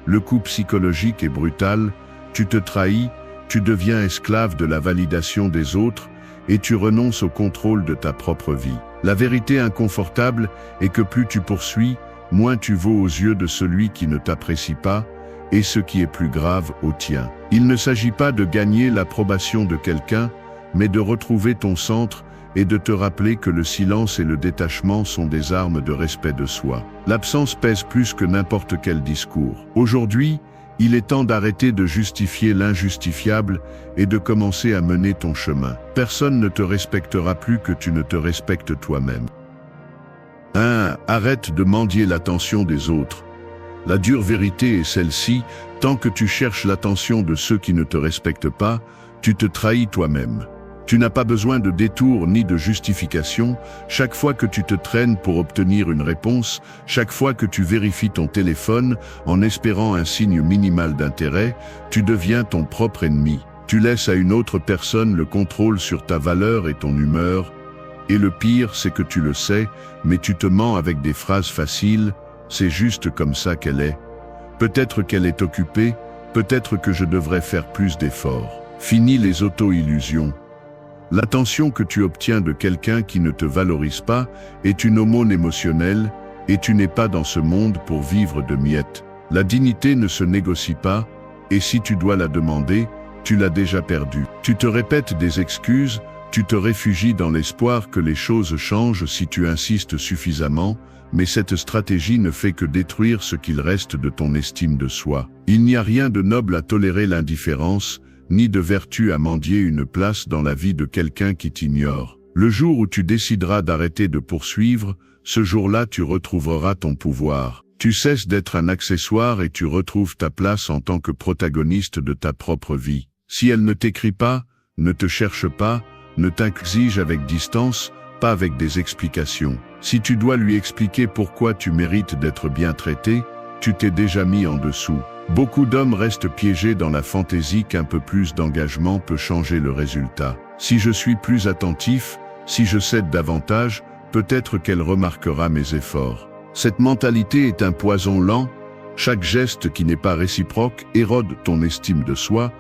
le coup psychologique est brutal, tu te trahis, tu deviens esclave de la validation des autres et tu renonces au contrôle de ta propre vie. La vérité inconfortable est que plus tu poursuis, moins tu vaux aux yeux de celui qui ne t'apprécie pas, et ce qui est plus grave, au tien. Il ne s'agit pas de gagner l'approbation de quelqu'un, mais de retrouver ton centre et de te rappeler que le silence et le détachement sont des armes de respect de soi. L'absence pèse plus que n'importe quel discours. Aujourd'hui, il est temps d'arrêter de justifier l'injustifiable et de commencer à mener ton chemin. Personne ne te respectera plus que tu ne te respectes toi-même. 1. Arrête de mendier l'attention des autres. La dure vérité est celle-ci, tant que tu cherches l'attention de ceux qui ne te respectent pas, tu te trahis toi-même. Tu n'as pas besoin de détour ni de justification. Chaque fois que tu te traînes pour obtenir une réponse, chaque fois que tu vérifies ton téléphone en espérant un signe minimal d'intérêt, tu deviens ton propre ennemi. Tu laisses à une autre personne le contrôle sur ta valeur et ton humeur, et le pire c'est que tu le sais, mais tu te mens avec des phrases faciles, c'est juste comme ça qu'elle est. Peut-être qu'elle est occupée, peut-être que je devrais faire plus d'efforts. Fini les auto-illusions. L'attention que tu obtiens de quelqu'un qui ne te valorise pas est une aumône émotionnelle, et tu n'es pas dans ce monde pour vivre de miettes. La dignité ne se négocie pas, et si tu dois la demander, tu l'as déjà perdue. Tu te répètes des excuses, tu te réfugies dans l'espoir que les choses changent si tu insistes suffisamment, mais cette stratégie ne fait que détruire ce qu'il reste de ton estime de soi. Il n'y a rien de noble à tolérer l'indifférence, ni de vertu à mendier une place dans la vie de quelqu'un qui t'ignore. Le jour où tu décideras d'arrêter de poursuivre, ce jour-là tu retrouveras ton pouvoir. Tu cesses d'être un accessoire et tu retrouves ta place en tant que protagoniste de ta propre vie. Si elle ne t'écrit pas, ne te cherche pas, ne t'exige avec distance, pas avec des explications. Si tu dois lui expliquer pourquoi tu mérites d'être bien traité, tu t'es déjà mis en dessous. Beaucoup d'hommes restent piégés dans la fantaisie qu'un peu plus d'engagement peut changer le résultat. Si je suis plus attentif, si je cède davantage, peut-être qu'elle remarquera mes efforts. Cette mentalité est un poison lent, chaque geste qui n'est pas réciproque érode ton estime de soi,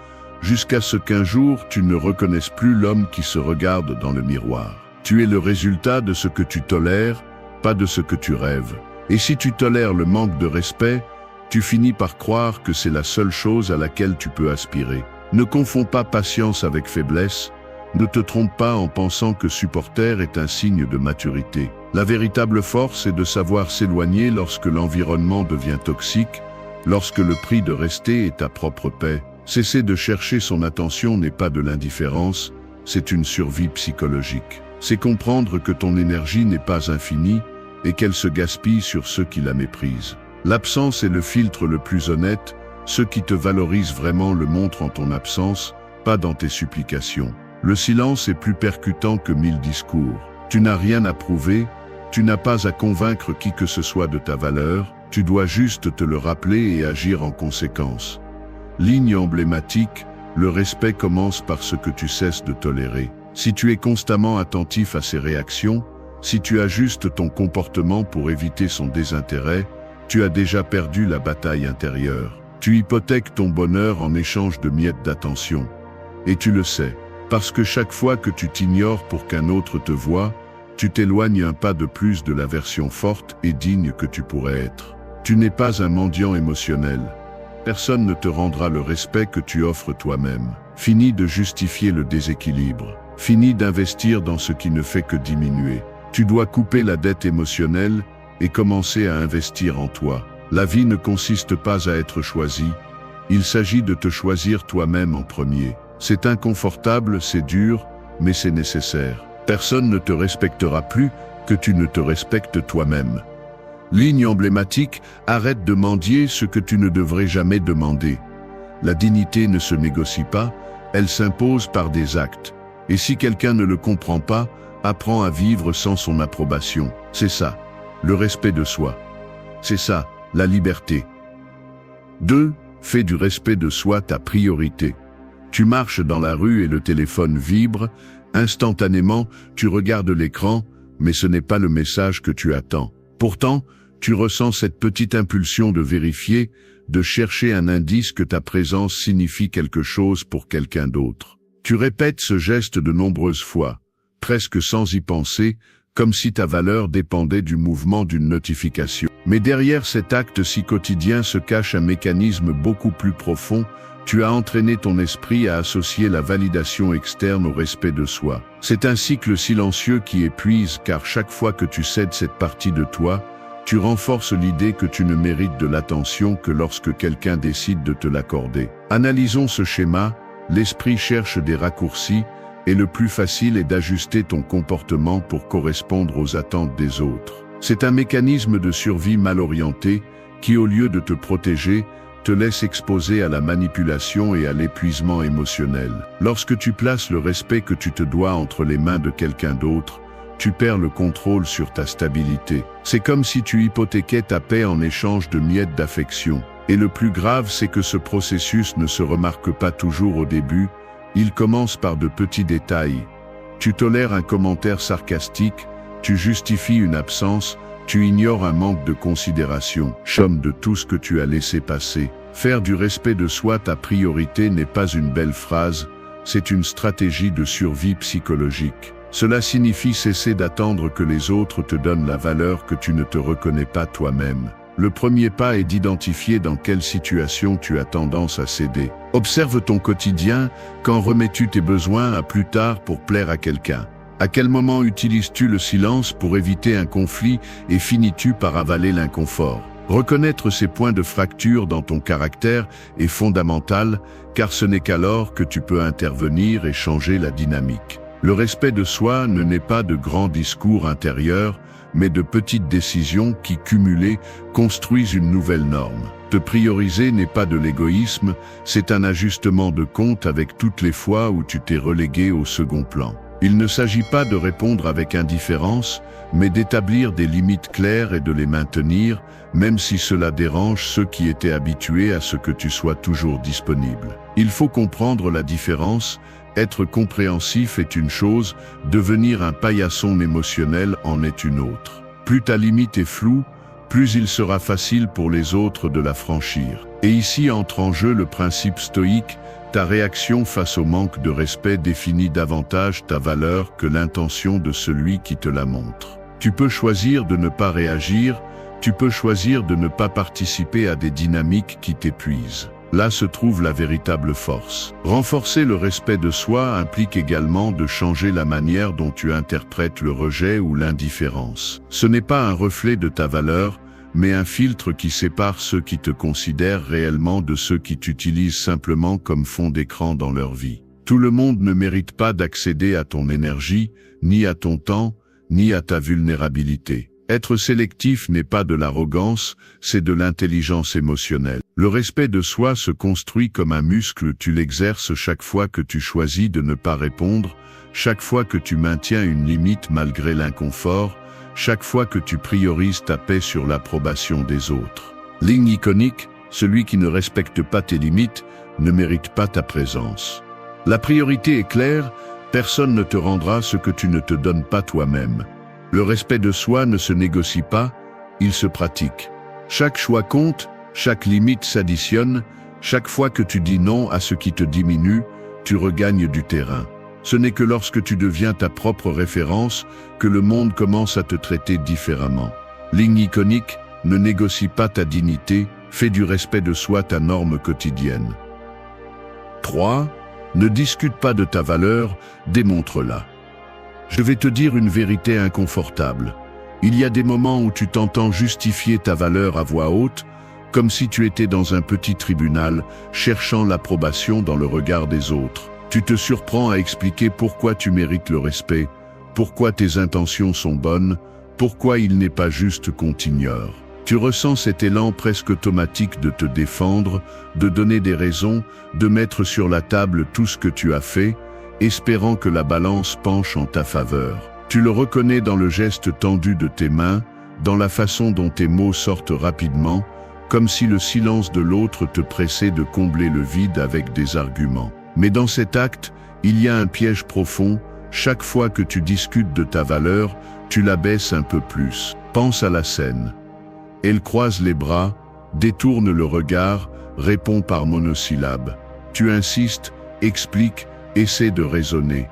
jusqu'à ce qu'un jour tu ne reconnaisses plus l'homme qui se regarde dans le miroir. Tu es le résultat de ce que tu tolères, pas de ce que tu rêves. Et si tu tolères le manque de respect, tu finis par croire que c'est la seule chose à laquelle tu peux aspirer. Ne confonds pas patience avec faiblesse, ne te trompe pas en pensant que supporter est un signe de maturité. La véritable force est de savoir s'éloigner lorsque l'environnement devient toxique, lorsque le prix de rester est ta propre paix. Cesser de chercher son attention n'est pas de l'indifférence, c'est une survie psychologique. C'est comprendre que ton énergie n'est pas infinie et qu'elle se gaspille sur ceux qui la méprisent. L'absence est le filtre le plus honnête, ceux qui te valorisent vraiment le montrent en ton absence, pas dans tes supplications. Le silence est plus percutant que 1000 discours. Tu n'as rien à prouver, tu n'as pas à convaincre qui que ce soit de ta valeur, tu dois juste te le rappeler et agir en conséquence. Ligne emblématique, le respect commence par ce que tu cesses de tolérer. Si tu es constamment attentif à ses réactions, si tu ajustes ton comportement pour éviter son désintérêt, tu as déjà perdu la bataille intérieure. Tu hypothèques ton bonheur en échange de miettes d'attention. Et tu le sais, parce que chaque fois que tu t'ignores pour qu'un autre te voie, tu t'éloignes un pas de plus de la version forte et digne que tu pourrais être. Tu n'es pas un mendiant émotionnel. Personne ne te rendra le respect que tu offres toi-même. Fini de justifier le déséquilibre. Fini d'investir dans ce qui ne fait que diminuer. Tu dois couper la dette émotionnelle et commencer à investir en toi. La vie ne consiste pas à être choisi, il s'agit de te choisir toi-même en premier. C'est inconfortable, c'est dur, mais c'est nécessaire. Personne ne te respectera plus que tu ne te respectes toi-même. Ligne emblématique, arrête de mendier ce que tu ne devrais jamais demander. La dignité ne se négocie pas, elle s'impose par des actes. Et si quelqu'un ne le comprend pas, apprends à vivre sans son approbation. C'est ça, le respect de soi. C'est ça, la liberté. 2. Fais du respect de soi ta priorité. Tu marches dans la rue et le téléphone vibre, instantanément, tu regardes l'écran, mais ce n'est pas le message que tu attends. Pourtant, tu ressens cette petite impulsion de vérifier, de chercher un indice que ta présence signifie quelque chose pour quelqu'un d'autre. Tu répètes ce geste de nombreuses fois, presque sans y penser, comme si ta valeur dépendait du mouvement d'une notification. Mais derrière cet acte si quotidien se cache un mécanisme beaucoup plus profond. Tu as entraîné ton esprit à associer la validation externe au respect de soi. C'est un cycle silencieux qui épuise car chaque fois que tu cèdes cette partie de toi, tu renforces l'idée que tu ne mérites de l'attention que lorsque quelqu'un décide de te l'accorder. Analysons ce schéma, l'esprit cherche des raccourcis, et le plus facile est d'ajuster ton comportement pour correspondre aux attentes des autres. C'est un mécanisme de survie mal orienté qui, au lieu de te protéger, te laisse exposé à la manipulation et à l'épuisement émotionnel. Lorsque tu places le respect que tu te dois entre les mains de quelqu'un d'autre, tu perds le contrôle sur ta stabilité. C'est comme si tu hypothéquais ta paix en échange de miettes d'affection. Et le plus grave, c'est que ce processus ne se remarque pas toujours au début, Il commence par de petits détails. Tu tolères un commentaire sarcastique, tu justifies une absence, tu ignores un manque de considération, somme de tout ce que tu as laissé passer. Faire du respect de soi ta priorité n'est pas une belle phrase, c'est une stratégie de survie psychologique. Cela signifie cesser d'attendre que les autres te donnent la valeur que tu ne te reconnais pas toi-même. Le premier pas est d'identifier dans quelle situation tu as tendance à céder. Observe ton quotidien, quand remets-tu tes besoins à plus tard pour plaire à quelqu'un? À quel moment utilises-tu le silence pour éviter un conflit et finis-tu par avaler l'inconfort? Reconnaître ces points de fracture dans ton caractère est fondamental, car ce n'est qu'alors que tu peux intervenir et changer la dynamique. Le respect de soi ne naît pas de grands discours intérieurs, mais de petites décisions qui, cumulées, construisent une nouvelle norme. Te prioriser n'est pas de l'égoïsme, c'est un ajustement de compte avec toutes les fois où tu t'es relégué au second plan. Il ne s'agit pas de répondre avec indifférence, mais d'établir des limites claires et de les maintenir, même si cela dérange ceux qui étaient habitués à ce que tu sois toujours disponible. Il faut comprendre la différence. Être compréhensif est une chose, devenir un paillasson émotionnel en est une autre. Plus ta limite est floue, plus il sera facile pour les autres de la franchir. Et ici entre en jeu le principe stoïque, ta réaction face au manque de respect définit davantage ta valeur que l'intention de celui qui te la montre. Tu peux choisir de ne pas réagir, tu peux choisir de ne pas participer à des dynamiques qui t'épuisent. Là se trouve la véritable force. Renforcer le respect de soi implique également de changer la manière dont tu interprètes le rejet ou l'indifférence. Ce n'est pas un reflet de ta valeur, mais un filtre qui sépare ceux qui te considèrent réellement de ceux qui t'utilisent simplement comme fond d'écran dans leur vie. Tout le monde ne mérite pas d'accéder à ton énergie, ni à ton temps, ni à ta vulnérabilité. Être sélectif n'est pas de l'arrogance, c'est de l'intelligence émotionnelle. Le respect de soi se construit comme un muscle, tu l'exerces chaque fois que tu choisis de ne pas répondre, chaque fois que tu maintiens une limite malgré l'inconfort, chaque fois que tu priorises ta paix sur l'approbation des autres. Ligne iconique, celui qui ne respecte pas tes limites ne mérite pas ta présence. La priorité est claire, personne ne te rendra ce que tu ne te donnes pas toi-même. Le respect de soi ne se négocie pas, il se pratique. Chaque choix compte, chaque limite s'additionne, chaque fois que tu dis non à ce qui te diminue, tu regagnes du terrain. Ce n'est que lorsque tu deviens ta propre référence que le monde commence à te traiter différemment. Ligne iconique, ne négocie pas ta dignité, fais du respect de soi ta norme quotidienne. 3. Ne discute pas de ta valeur, démontre-la. Je vais te dire une vérité inconfortable. Il y a des moments où tu t'entends justifier ta valeur à voix haute, comme si tu étais dans un petit tribunal, cherchant l'approbation dans le regard des autres. Tu te surprends à expliquer pourquoi tu mérites le respect, pourquoi tes intentions sont bonnes, pourquoi il n'est pas juste qu'on t'ignore. Tu ressens cet élan presque automatique de te défendre, de donner des raisons, de mettre sur la table tout ce que tu as fait, espérant que la balance penche en ta faveur. Tu le reconnais dans le geste tendu de tes mains, dans la façon dont tes mots sortent rapidement, comme si le silence de l'autre te pressait de combler le vide avec des arguments. Mais dans cet acte, il y a un piège profond. Chaque fois que tu discutes de ta valeur, tu la baisses un peu plus. Pense à la scène. Elle croise les bras, détourne le regard, répond par monosyllabes. Tu insistes, expliques, essaie de raisonner.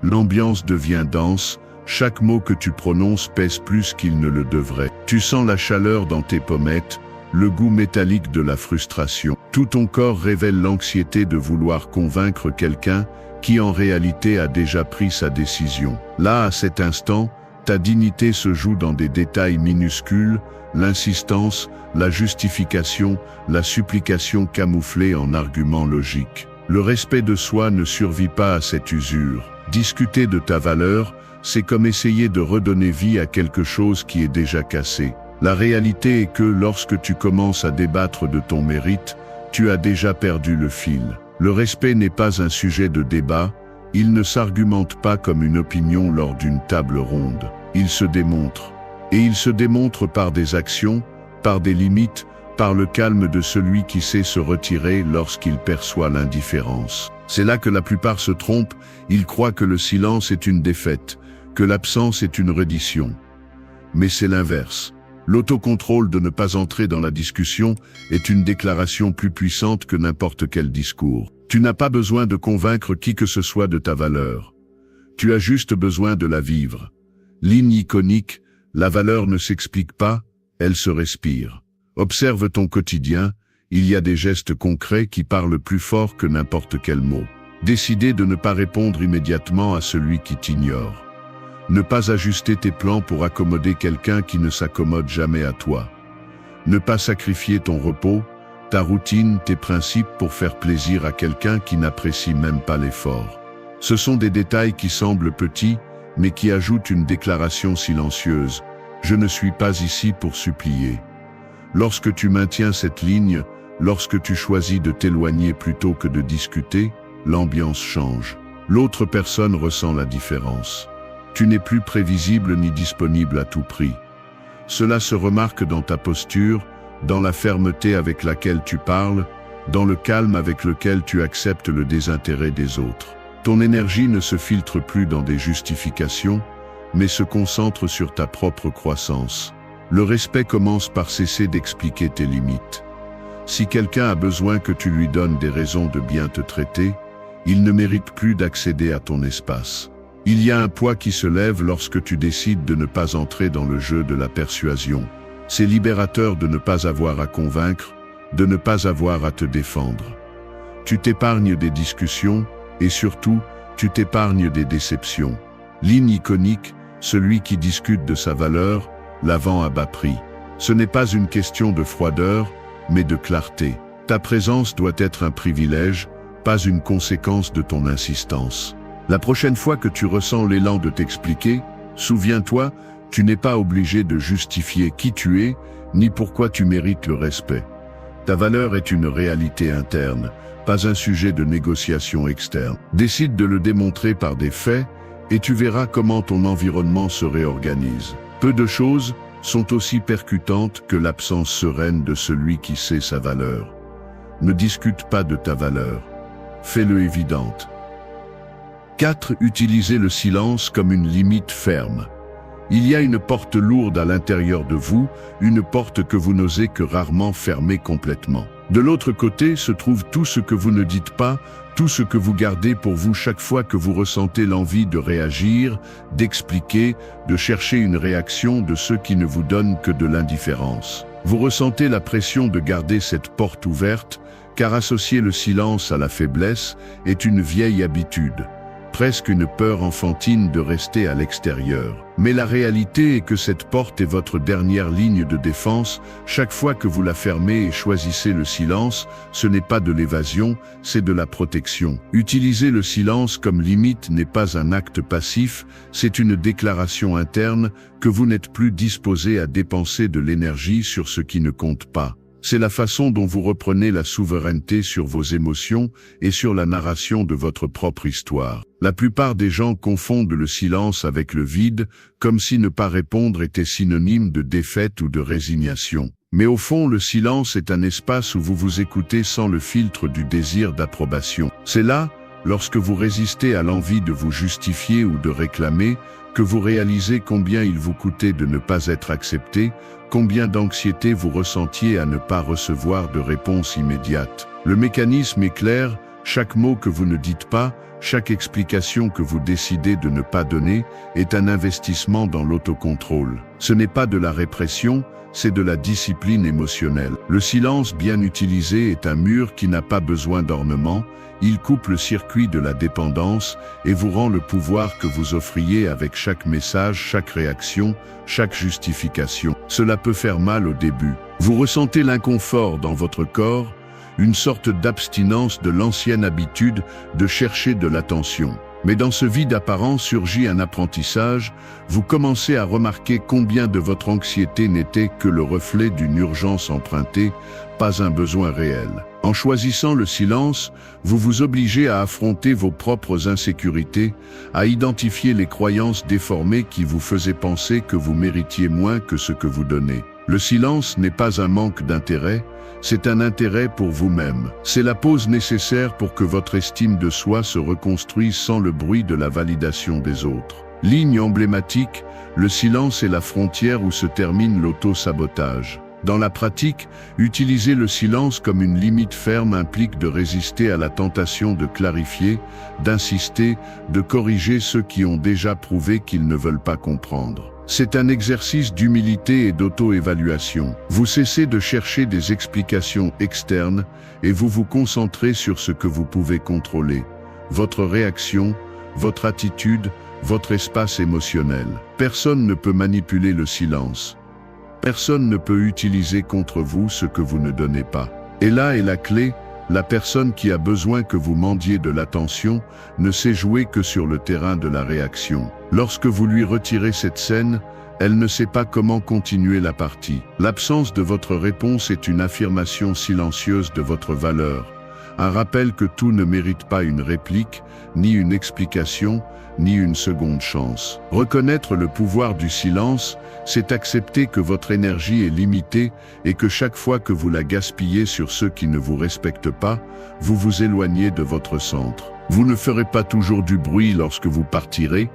L'ambiance devient dense, chaque mot que tu prononces pèse plus qu'il ne le devrait. Tu sens la chaleur dans tes pommettes, le goût métallique de la frustration. Tout ton corps révèle l'anxiété de vouloir convaincre quelqu'un qui en réalité a déjà pris sa décision. Là, à cet instant, ta dignité se joue dans des détails minuscules, l'insistance, la justification, la supplication camouflée en arguments logiques. Le respect de soi ne survit pas à cette usure. Discuter de ta valeur, c'est comme essayer de redonner vie à quelque chose qui est déjà cassé. La réalité est que lorsque tu commences à débattre de ton mérite, tu as déjà perdu le fil. Le respect n'est pas un sujet de débat, il ne s'argumente pas comme une opinion lors d'une table ronde. Il se démontre. Et il se démontre par des actions, par des limites, par le calme de celui qui sait se retirer lorsqu'il perçoit l'indifférence. C'est là que la plupart se trompent, ils croient que le silence est une défaite, que l'absence est une reddition. Mais c'est l'inverse. L'autocontrôle de ne pas entrer dans la discussion est une déclaration plus puissante que n'importe quel discours. Tu n'as pas besoin de convaincre qui que ce soit de ta valeur. Tu as juste besoin de la vivre. Ligne iconique, la valeur ne s'explique pas, elle se respire. Observe ton quotidien, il y a des gestes concrets qui parlent plus fort que n'importe quel mot. Décider de ne pas répondre immédiatement à celui qui t'ignore. Ne pas ajuster tes plans pour accommoder quelqu'un qui ne s'accommode jamais à toi. Ne pas sacrifier ton repos, ta routine, tes principes pour faire plaisir à quelqu'un qui n'apprécie même pas l'effort. Ce sont des détails qui semblent petits, mais qui ajoutent une déclaration silencieuse. Je ne suis pas ici pour supplier. Lorsque tu maintiens cette ligne, lorsque tu choisis de t'éloigner plutôt que de discuter, l'ambiance change. L'autre personne ressent la différence. Tu n'es plus prévisible ni disponible à tout prix. Cela se remarque dans ta posture, dans la fermeté avec laquelle tu parles, dans le calme avec lequel tu acceptes le désintérêt des autres. Ton énergie ne se filtre plus dans des justifications, mais se concentre sur ta propre croissance. Le respect commence par cesser d'expliquer tes limites. Si quelqu'un a besoin que tu lui donnes des raisons de bien te traiter, il ne mérite plus d'accéder à ton espace. Il y a un poids qui se lève lorsque tu décides de ne pas entrer dans le jeu de la persuasion. C'est libérateur de ne pas avoir à convaincre, de ne pas avoir à te défendre. Tu t'épargnes des discussions et surtout, tu t'épargnes des déceptions. Ligne iconique, celui qui discute de sa valeur, la vend à bas prix. Ce n'est pas une question de froideur, mais de clarté. Ta présence doit être un privilège, pas une conséquence de ton insistance. La prochaine fois que tu ressens l'élan de t'expliquer, souviens-toi, tu n'es pas obligé de justifier qui tu es, ni pourquoi tu mérites le respect. Ta valeur est une réalité interne, pas un sujet de négociation externe. Décide de le démontrer par des faits, et tu verras comment ton environnement se réorganise. Peu de choses sont aussi percutantes que l'absence sereine de celui qui sait sa valeur. Ne discute pas de ta valeur. Fais-le évidente. 4. Utilisez le silence comme une limite ferme. Il y a une porte lourde à l'intérieur de vous, une porte que vous n'osez que rarement fermer complètement. De l'autre côté se trouve tout ce que vous ne dites pas, tout ce que vous gardez pour vous chaque fois que vous ressentez l'envie de réagir, d'expliquer, de chercher une réaction de ceux qui ne vous donnent que de l'indifférence. Vous ressentez la pression de garder cette porte ouverte, car associer le silence à la faiblesse est une vieille habitude. Presque une peur enfantine de rester à l'extérieur. Mais la réalité est que cette porte est votre dernière ligne de défense. Chaque fois que vous la fermez et choisissez le silence, ce n'est pas de l'évasion, c'est de la protection. Utiliser le silence comme limite n'est pas un acte passif, c'est une déclaration interne que vous n'êtes plus disposé à dépenser de l'énergie sur ce qui ne compte pas. C'est la façon dont vous reprenez la souveraineté sur vos émotions et sur la narration de votre propre histoire. La plupart des gens confondent le silence avec le vide, comme si ne pas répondre était synonyme de défaite ou de résignation. Mais au fond, le silence est un espace où vous vous écoutez sans le filtre du désir d'approbation. C'est là, lorsque vous résistez à l'envie de vous justifier ou de réclamer, que vous réalisez combien il vous coûtait de ne pas être accepté, combien d'anxiété vous ressentiez à ne pas recevoir de réponse immédiate. Le mécanisme est clair, chaque mot que vous ne dites pas, chaque explication que vous décidez de ne pas donner est un investissement dans l'autocontrôle. Ce n'est pas de la répression, c'est de la discipline émotionnelle. Le silence bien utilisé est un mur qui n'a pas besoin d'ornement, il coupe le circuit de la dépendance et vous rend le pouvoir que vous offriez avec chaque message, chaque réaction, chaque justification. Cela peut faire mal au début. Vous ressentez l'inconfort dans votre corps, une sorte d'abstinence de l'ancienne habitude de chercher de l'attention. Mais dans ce vide apparent surgit un apprentissage, vous commencez à remarquer combien de votre anxiété n'était que le reflet d'une urgence empruntée, pas un besoin réel. En choisissant le silence, vous vous obligez à affronter vos propres insécurités, à identifier les croyances déformées qui vous faisaient penser que vous méritiez moins que ce que vous donnez. Le silence n'est pas un manque d'intérêt, c'est un intérêt pour vous-même. C'est la pause nécessaire pour que votre estime de soi se reconstruise sans le bruit de la validation des autres. Ligne emblématique, le silence est la frontière où se termine l'auto-sabotage. Dans la pratique, utiliser le silence comme une limite ferme implique de résister à la tentation de clarifier, d'insister, de corriger ceux qui ont déjà prouvé qu'ils ne veulent pas comprendre. C'est un exercice d'humilité et d'auto-évaluation. Vous cessez de chercher des explications externes et vous vous concentrez sur ce que vous pouvez contrôler. Votre réaction, votre attitude, votre espace émotionnel. Personne ne peut manipuler le silence. Personne ne peut utiliser contre vous ce que vous ne donnez pas. Et là est la clé, la personne qui a besoin que vous mendiez de l'attention ne sait jouer que sur le terrain de la réaction. Lorsque vous lui retirez cette scène, elle ne sait pas comment continuer la partie. L'absence de votre réponse est une affirmation silencieuse de votre valeur, un rappel que tout ne mérite pas une réplique, ni une explication, ni une seconde chance. Reconnaître le pouvoir du silence, c'est accepter que votre énergie est limitée et que chaque fois que vous la gaspillez sur ceux qui ne vous respectent pas, vous vous éloignez de votre centre. Vous ne ferez pas toujours du bruit lorsque vous partirez.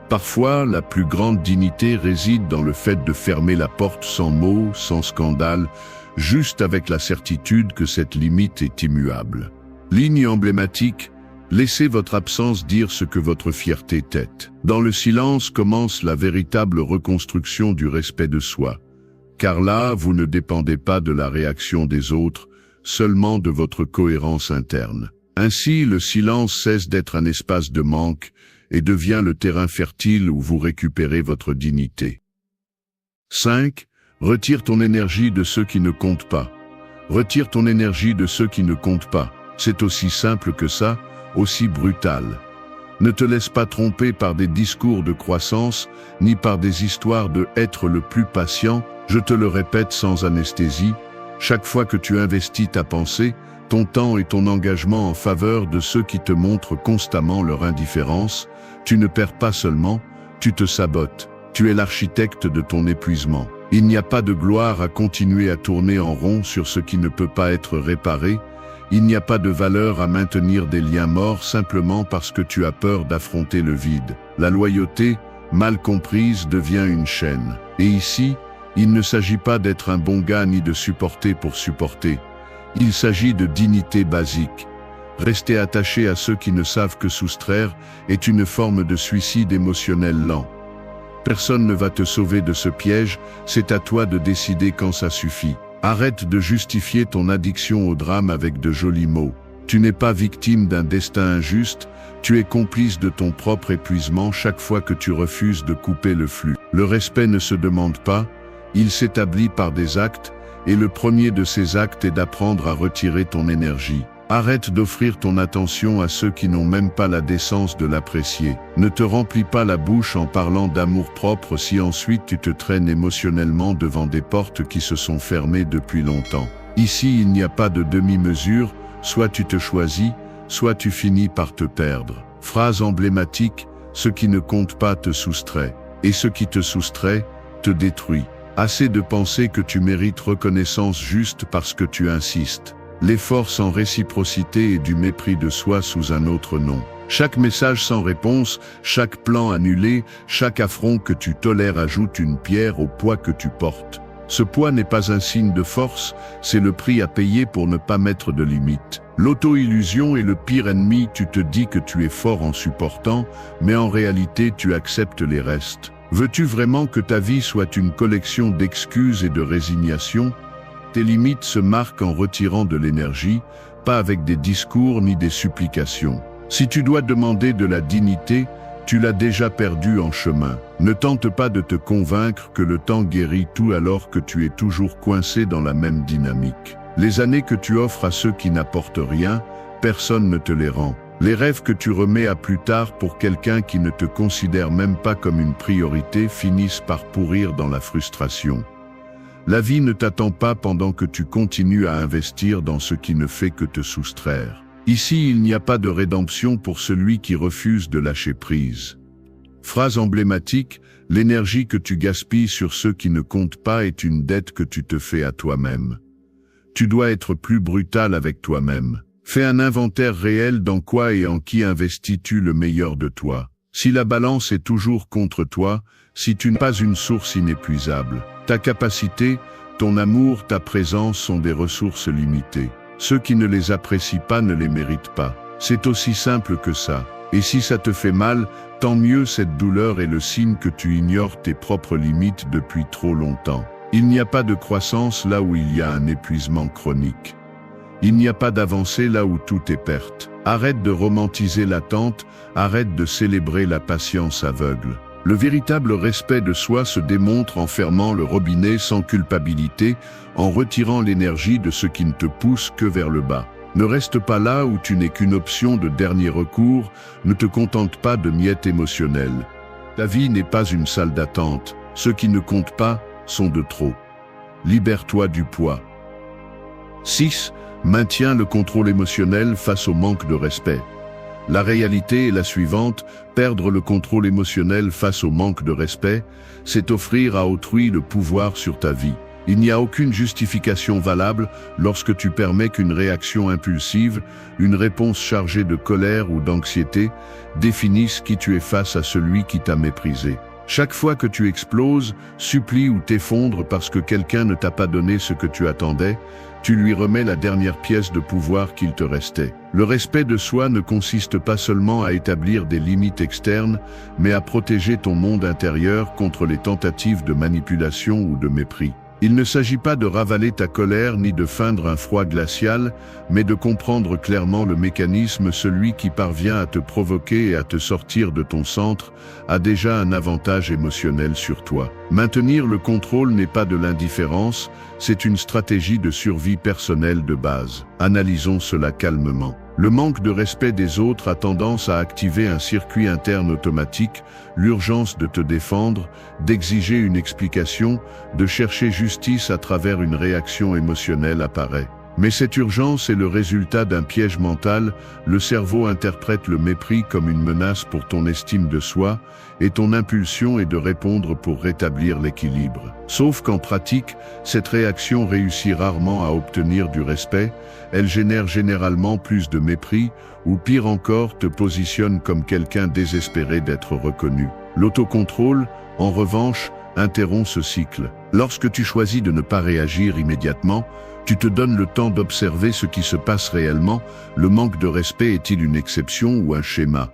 Parfois, la plus grande dignité réside dans le fait de fermer la porte sans mots, sans scandale, juste avec la certitude que cette limite est immuable. Ligne emblématique, laissez votre absence dire ce que votre fierté tête. Dans le silence commence la véritable reconstruction du respect de soi. Car là, vous ne dépendez pas de la réaction des autres, seulement de votre cohérence interne. Ainsi, le silence cesse d'être un espace de manque et devient le terrain fertile où vous récupérez votre dignité. 5. Retire ton énergie de ceux qui ne comptent pas. Retire ton énergie de ceux qui ne comptent pas. C'est aussi simple que ça, aussi brutal. Ne te laisse pas tromper par des discours de croissance, ni par des histoires de être le plus patient. Je te le répète sans anesthésie, chaque fois que tu investis ta pensée, ton temps et ton engagement en faveur de ceux qui te montrent constamment leur indifférence, tu ne perds pas seulement, tu te sabotes. Tu es l'architecte de ton épuisement. Il n'y a pas de gloire à continuer à tourner en rond sur ce qui ne peut pas être réparé. Il n'y a pas de valeur à maintenir des liens morts simplement parce que tu as peur d'affronter le vide. La loyauté, mal comprise, devient une chaîne. Et ici, il ne s'agit pas d'être un bon gars ni de supporter pour supporter. Il s'agit de dignité basique. Rester attaché à ceux qui ne savent que soustraire est une forme de suicide émotionnel lent. Personne ne va te sauver de ce piège, c'est à toi de décider quand ça suffit. Arrête de justifier ton addiction au drame avec de jolis mots. Tu n'es pas victime d'un destin injuste, tu es complice de ton propre épuisement chaque fois que tu refuses de couper le flux. Le respect ne se demande pas, il s'établit par des actes, et le premier de ces actes est d'apprendre à retirer ton énergie. Arrête d'offrir ton attention à ceux qui n'ont même pas la décence de l'apprécier. Ne te remplis pas la bouche en parlant d'amour-propre si ensuite tu te traînes émotionnellement devant des portes qui se sont fermées depuis longtemps. Ici, il n'y a pas de demi-mesure, soit tu te choisis, soit tu finis par te perdre. Phrase emblématique, ce qui ne compte pas te soustrait, et ce qui te soustrait, te détruit. Assez de penser que tu mérites reconnaissance juste parce que tu insistes. L'effort sans réciprocité et du mépris de soi sous un autre nom. Chaque message sans réponse, chaque plan annulé, chaque affront que tu tolères ajoute une pierre au poids que tu portes. Ce poids n'est pas un signe de force, c'est le prix à payer pour ne pas mettre de limite. L'auto-illusion est le pire ennemi, tu te dis que tu es fort en supportant, mais en réalité tu acceptes les restes. Veux-tu vraiment que ta vie soit une collection d'excuses et de résignation ? Tes limites se marquent en retirant de l'énergie, pas avec des discours ni des supplications. Si tu dois demander de la dignité, tu l'as déjà perdue en chemin. Ne tente pas de te convaincre que le temps guérit tout alors que tu es toujours coincé dans la même dynamique. Les années que tu offres à ceux qui n'apportent rien, personne ne te les rend. Les rêves que tu remets à plus tard pour quelqu'un qui ne te considère même pas comme une priorité finissent par pourrir dans la frustration. La vie ne t'attend pas pendant que tu continues à investir dans ce qui ne fait que te soustraire. Ici, il n'y a pas de rédemption pour celui qui refuse de lâcher prise. Phrase emblématique, l'énergie que tu gaspilles sur ceux qui ne comptent pas est une dette que tu te fais à toi-même. Tu dois être plus brutal avec toi-même. Fais un inventaire réel dans quoi et en qui investis-tu le meilleur de toi. Si la balance est toujours contre toi, si tu n'es pas une source inépuisable, ta capacité, ton amour, ta présence sont des ressources limitées. Ceux qui ne les apprécient pas ne les méritent pas. C'est aussi simple que ça. Et si ça te fait mal, tant mieux, cette douleur est le signe que tu ignores tes propres limites depuis trop longtemps. Il n'y a pas de croissance là où il y a un épuisement chronique. Il n'y a pas d'avancée là où tout est perte. Arrête de romantiser l'attente, arrête de célébrer la patience aveugle. Le véritable respect de soi se démontre en fermant le robinet sans culpabilité, en retirant l'énergie de ce qui ne te pousse que vers le bas. Ne reste pas là où tu n'es qu'une option de dernier recours, ne te contente pas de miettes émotionnelles. Ta vie n'est pas une salle d'attente, ceux qui ne comptent pas sont de trop. Libère-toi du poids. 6. Maintiens le contrôle émotionnel face au manque de respect. La réalité est la suivante, perdre le contrôle émotionnel face au manque de respect, c'est offrir à autrui le pouvoir sur ta vie. Il n'y a aucune justification valable lorsque tu permets qu'une réaction impulsive, une réponse chargée de colère ou d'anxiété, définisse qui tu es face à celui qui t'a méprisé. Chaque fois que tu exploses, supplies ou t'effondres parce que quelqu'un ne t'a pas donné ce que tu attendais, tu lui remets la dernière pièce de pouvoir qu'il te restait. Le respect de soi ne consiste pas seulement à établir des limites externes, mais à protéger ton monde intérieur contre les tentatives de manipulation ou de mépris. Il ne s'agit pas de ravaler ta colère ni de feindre un froid glacial, mais de comprendre clairement le mécanisme. Celui qui parvient à te provoquer et à te sortir de ton centre a déjà un avantage émotionnel sur toi. Maintenir le contrôle n'est pas de l'indifférence, c'est une stratégie de survie personnelle de base. Analysons cela calmement. Le manque de respect des autres a tendance à activer un circuit interne automatique, l'urgence de te défendre, d'exiger une explication, de chercher justice à travers une réaction émotionnelle apparaît. Mais cette urgence est le résultat d'un piège mental, le cerveau interprète le mépris comme une menace pour ton estime de soi, et ton impulsion est de répondre pour rétablir l'équilibre. Sauf qu'en pratique, cette réaction réussit rarement à obtenir du respect, elle génère généralement plus de mépris, ou pire encore te positionne comme quelqu'un désespéré d'être reconnu. L'autocontrôle, en revanche, interrompt ce cycle. Lorsque tu choisis de ne pas réagir immédiatement, tu te donnes le temps d'observer ce qui se passe réellement. Le manque de respect est-il une exception ou un schéma?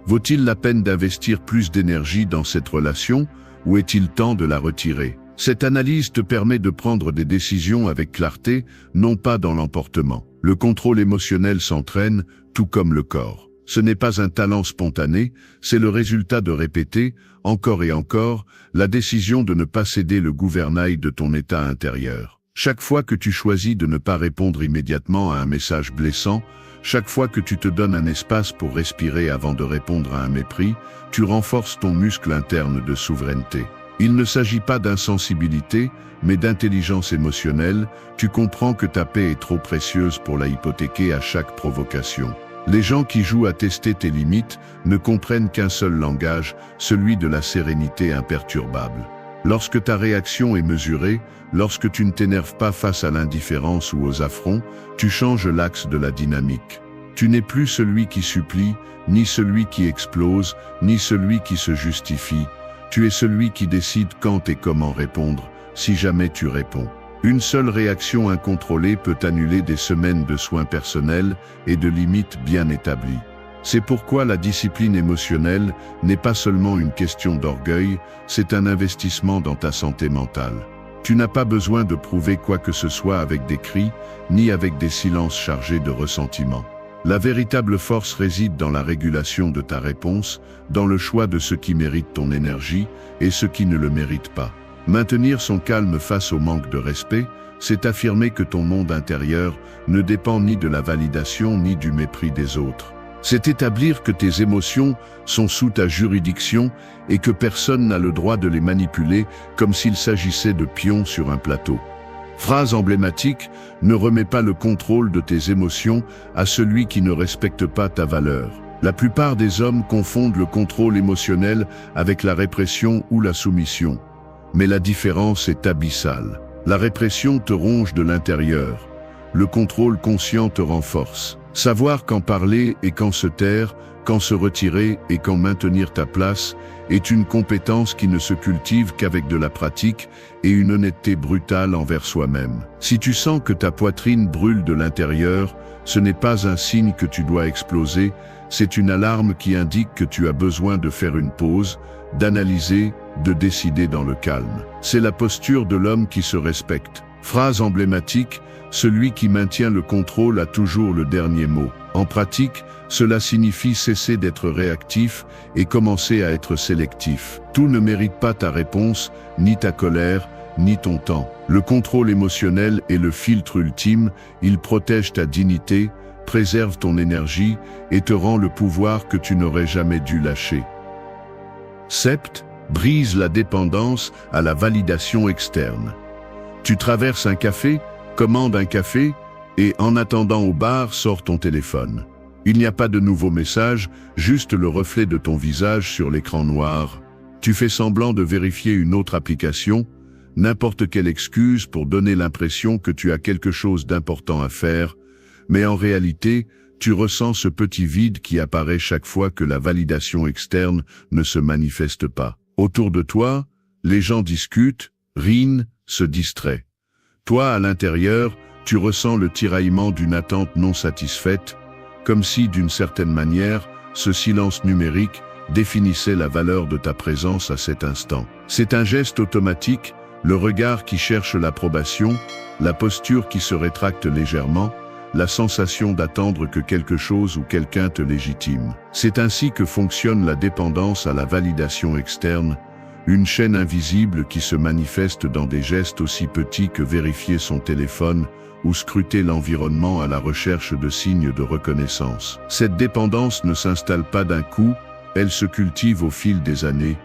Vaut-il la peine d'investir plus d'énergie dans cette relation, ou est-il temps de la retirer? Cette analyse te permet de prendre des décisions avec clarté, non pas dans l'emportement. Le contrôle émotionnel s'entraîne, tout comme le corps. Ce n'est pas un talent spontané, c'est le résultat de répéter, encore et encore, la décision de ne pas céder le gouvernail de ton état intérieur. Chaque fois que tu choisis de ne pas répondre immédiatement à un message blessant, chaque fois que tu te donnes un espace pour respirer avant de répondre à un mépris, tu renforces ton muscle interne de souveraineté. Il ne s'agit pas d'insensibilité, mais d'intelligence émotionnelle. Tu comprends que ta paix est trop précieuse pour la hypothéquer à chaque provocation. Les gens qui jouent à tester tes limites ne comprennent qu'un seul langage, celui de la sérénité imperturbable. Lorsque ta réaction est mesurée, lorsque tu ne t'énerves pas face à l'indifférence ou aux affronts, tu changes l'axe de la dynamique. Tu n'es plus celui qui supplie, ni celui qui explose, ni celui qui se justifie. Tu es celui qui décide quand et comment répondre, si jamais tu réponds. Une seule réaction incontrôlée peut annuler des semaines de soins personnels et de limites bien établies. C'est pourquoi la discipline émotionnelle n'est pas seulement une question d'orgueil, c'est un investissement dans ta santé mentale. Tu n'as pas besoin de prouver quoi que ce soit avec des cris, ni avec des silences chargés de ressentiment. La véritable force réside dans la régulation de ta réponse, dans le choix de ce qui mérite ton énergie et ce qui ne le mérite pas. Maintenir son calme face au manque de respect, c'est affirmer que ton monde intérieur ne dépend ni de la validation ni du mépris des autres. C'est établir que tes émotions sont sous ta juridiction et que personne n'a le droit de les manipuler comme s'il s'agissait de pions sur un plateau. Phrase emblématique, ne remets pas le contrôle de tes émotions à celui qui ne respecte pas ta valeur. La plupart des hommes confondent le contrôle émotionnel avec la répression ou la soumission. Mais la différence est abyssale. La répression te ronge de l'intérieur. Le contrôle conscient te renforce. Savoir quand parler et quand se taire, quand se retirer et quand maintenir ta place, est une compétence qui ne se cultive qu'avec de la pratique et une honnêteté brutale envers soi-même. Si tu sens que ta poitrine brûle de l'intérieur, ce n'est pas un signe que tu dois exploser, c'est une alarme qui indique que tu as besoin de faire une pause, d'analyser, de décider dans le calme. C'est la posture de l'homme qui se respecte. Phrase emblématique, celui qui maintient le contrôle a toujours le dernier mot. En pratique, cela signifie cesser d'être réactif et commencer à être sélectif. Tout ne mérite pas ta réponse, ni ta colère, ni ton temps. Le contrôle émotionnel est le filtre ultime, il protège ta dignité, préserve ton énergie et te rend le pouvoir que tu n'aurais jamais dû lâcher. Sept, brise la dépendance à la validation externe. Tu traverses un café, commandes un café et en attendant au bar, sors ton téléphone. Il n'y a pas de nouveau message, juste le reflet de ton visage sur l'écran noir. Tu fais semblant de vérifier une autre application, n'importe quelle excuse pour donner l'impression que tu as quelque chose d'important à faire, mais en réalité, tu ressens ce petit vide qui apparaît chaque fois que la validation externe ne se manifeste pas. Autour de toi, les gens discutent, rient, se distraient. Toi, à l'intérieur, tu ressens le tiraillement d'une attente non satisfaite, comme si, d'une certaine manière, ce silence numérique définissait la valeur de ta présence à cet instant. C'est un geste automatique, le regard qui cherche l'approbation, la posture qui se rétracte légèrement, la sensation d'attendre que quelque chose ou quelqu'un te légitime. C'est ainsi que fonctionne la dépendance à la validation externe, une chaîne invisible qui se manifeste dans des gestes aussi petits que vérifier son téléphone ou scruter l'environnement à la recherche de signes de reconnaissance. Cette dépendance ne s'installe pas d'un coup, elle se cultive au fil des années.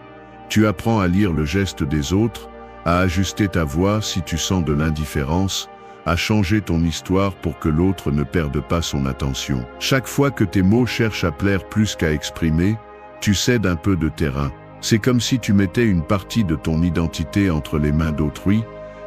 Tu apprends à lire le geste des autres, à ajuster ta voix si tu sens de l'indifférence, à changer ton histoire pour que l'autre ne perde pas son attention. Chaque fois que tes mots cherchent à plaire plus qu'à exprimer, tu cèdes un peu de terrain. C'est comme si tu mettais une partie de ton identité entre les mains d'autrui,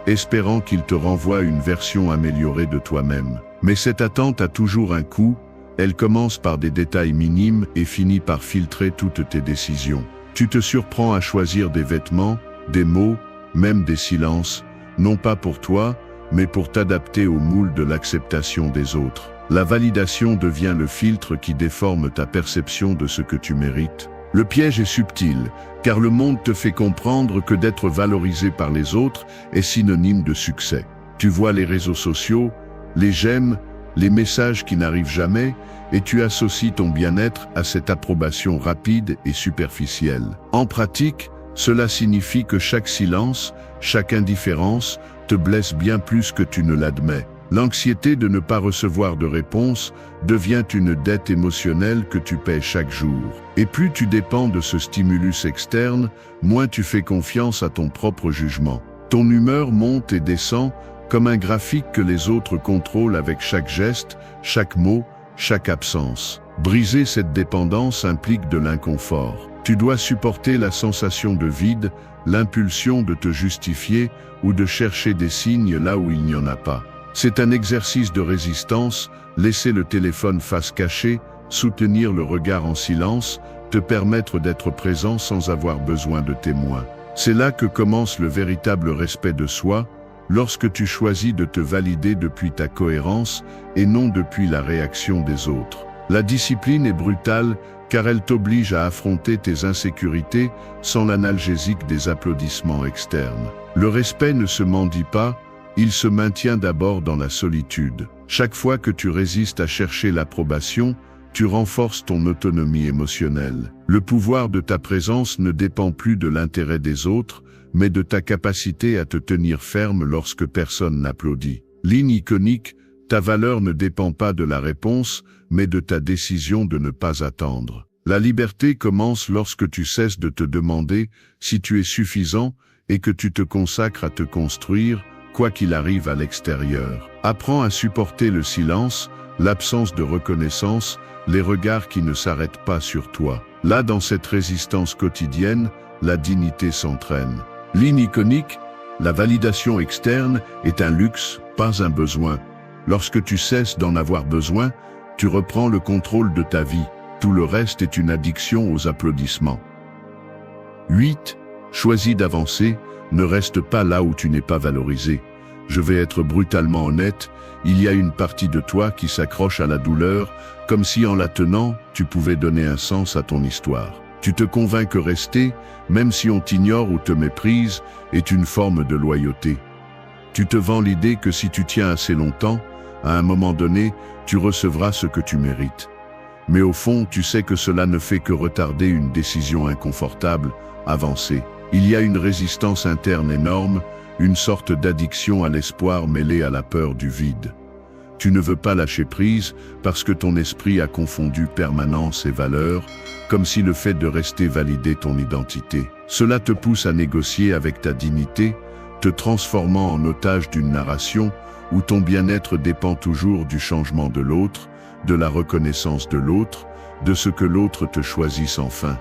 espérant qu'il te renvoie une version améliorée de toi-même. Mais cette attente a toujours un coût, elle commence par des détails minimes et finit par filtrer toutes tes décisions. Tu te surprends à choisir des vêtements, des mots, même des silences, non pas pour toi, mais pour t'adapter au moule de l'acceptation des autres. La validation devient le filtre qui déforme ta perception de ce que tu mérites. Le piège est subtil, car le monde te fait comprendre que d'être valorisé par les autres est synonyme de succès. Tu vois les réseaux sociaux, les j'aime, les messages qui n'arrivent jamais, et tu associes ton bien-être à cette approbation rapide et superficielle. En pratique, cela signifie que chaque silence, chaque indifférence, te blesse bien plus que tu ne l'admets. L'anxiété de ne pas recevoir de réponse devient une dette émotionnelle que tu paies chaque jour. Et plus tu dépends de ce stimulus externe, moins tu fais confiance à ton propre jugement. Ton humeur monte et descend comme un graphique que les autres contrôlent avec chaque geste, chaque mot, chaque absence. Briser cette dépendance implique de l'inconfort. Tu dois supporter la sensation de vide, l'impulsion de te justifier ou de chercher des signes là où il n'y en a pas. C'est un exercice de résistance, laisser le téléphone face cachée, soutenir le regard en silence, te permettre d'être présent sans avoir besoin de témoins. C'est là que commence le véritable respect de soi, lorsque tu choisis de te valider depuis ta cohérence et non depuis la réaction des autres. La discipline est brutale car elle t'oblige à affronter tes insécurités sans l'analgésique des applaudissements externes. Le respect ne se mendie pas, il se maintient d'abord dans la solitude. Chaque fois que tu résistes à chercher l'approbation, tu renforces ton autonomie émotionnelle. Le pouvoir de ta présence ne dépend plus de l'intérêt des autres, mais de ta capacité à te tenir ferme lorsque personne n'applaudit. Ligne iconique, ta valeur ne dépend pas de la réponse, mais de ta décision de ne pas attendre. La liberté commence lorsque tu cesses de te demander si tu es suffisant et que tu te consacres à te construire, quoi qu'il arrive à l'extérieur. Apprends à supporter le silence, l'absence de reconnaissance, les regards qui ne s'arrêtent pas sur toi. Là, dans cette résistance quotidienne, la dignité s'entraîne. Ligne iconique, la validation externe est un luxe, pas un besoin. Lorsque tu cesses d'en avoir besoin, tu reprends le contrôle de ta vie. Tout le reste est une addiction aux applaudissements. 8. Choisis d'avancer, ne reste pas là où tu n'es pas valorisé. Je vais être brutalement honnête, il y a une partie de toi qui s'accroche à la douleur, comme si en la tenant, tu pouvais donner un sens à ton histoire. Tu te convaincs que rester, même si on t'ignore ou te méprise, est une forme de loyauté. Tu te vends l'idée que si tu tiens assez longtemps, à un moment donné, tu recevras ce que tu mérites. Mais au fond, tu sais que cela ne fait que retarder une décision inconfortable, avancer. Il y a une résistance interne énorme, une sorte d'addiction à l'espoir mêlée à la peur du vide. Tu ne veux pas lâcher prise parce que ton esprit a confondu permanence et valeur, comme si le fait de rester validait ton identité. Cela te pousse à négocier avec ta dignité, te transformant en otage d'une narration où ton bien-être dépend toujours du changement de l'autre, de la reconnaissance de l'autre, de ce que l'autre te choisisse enfin.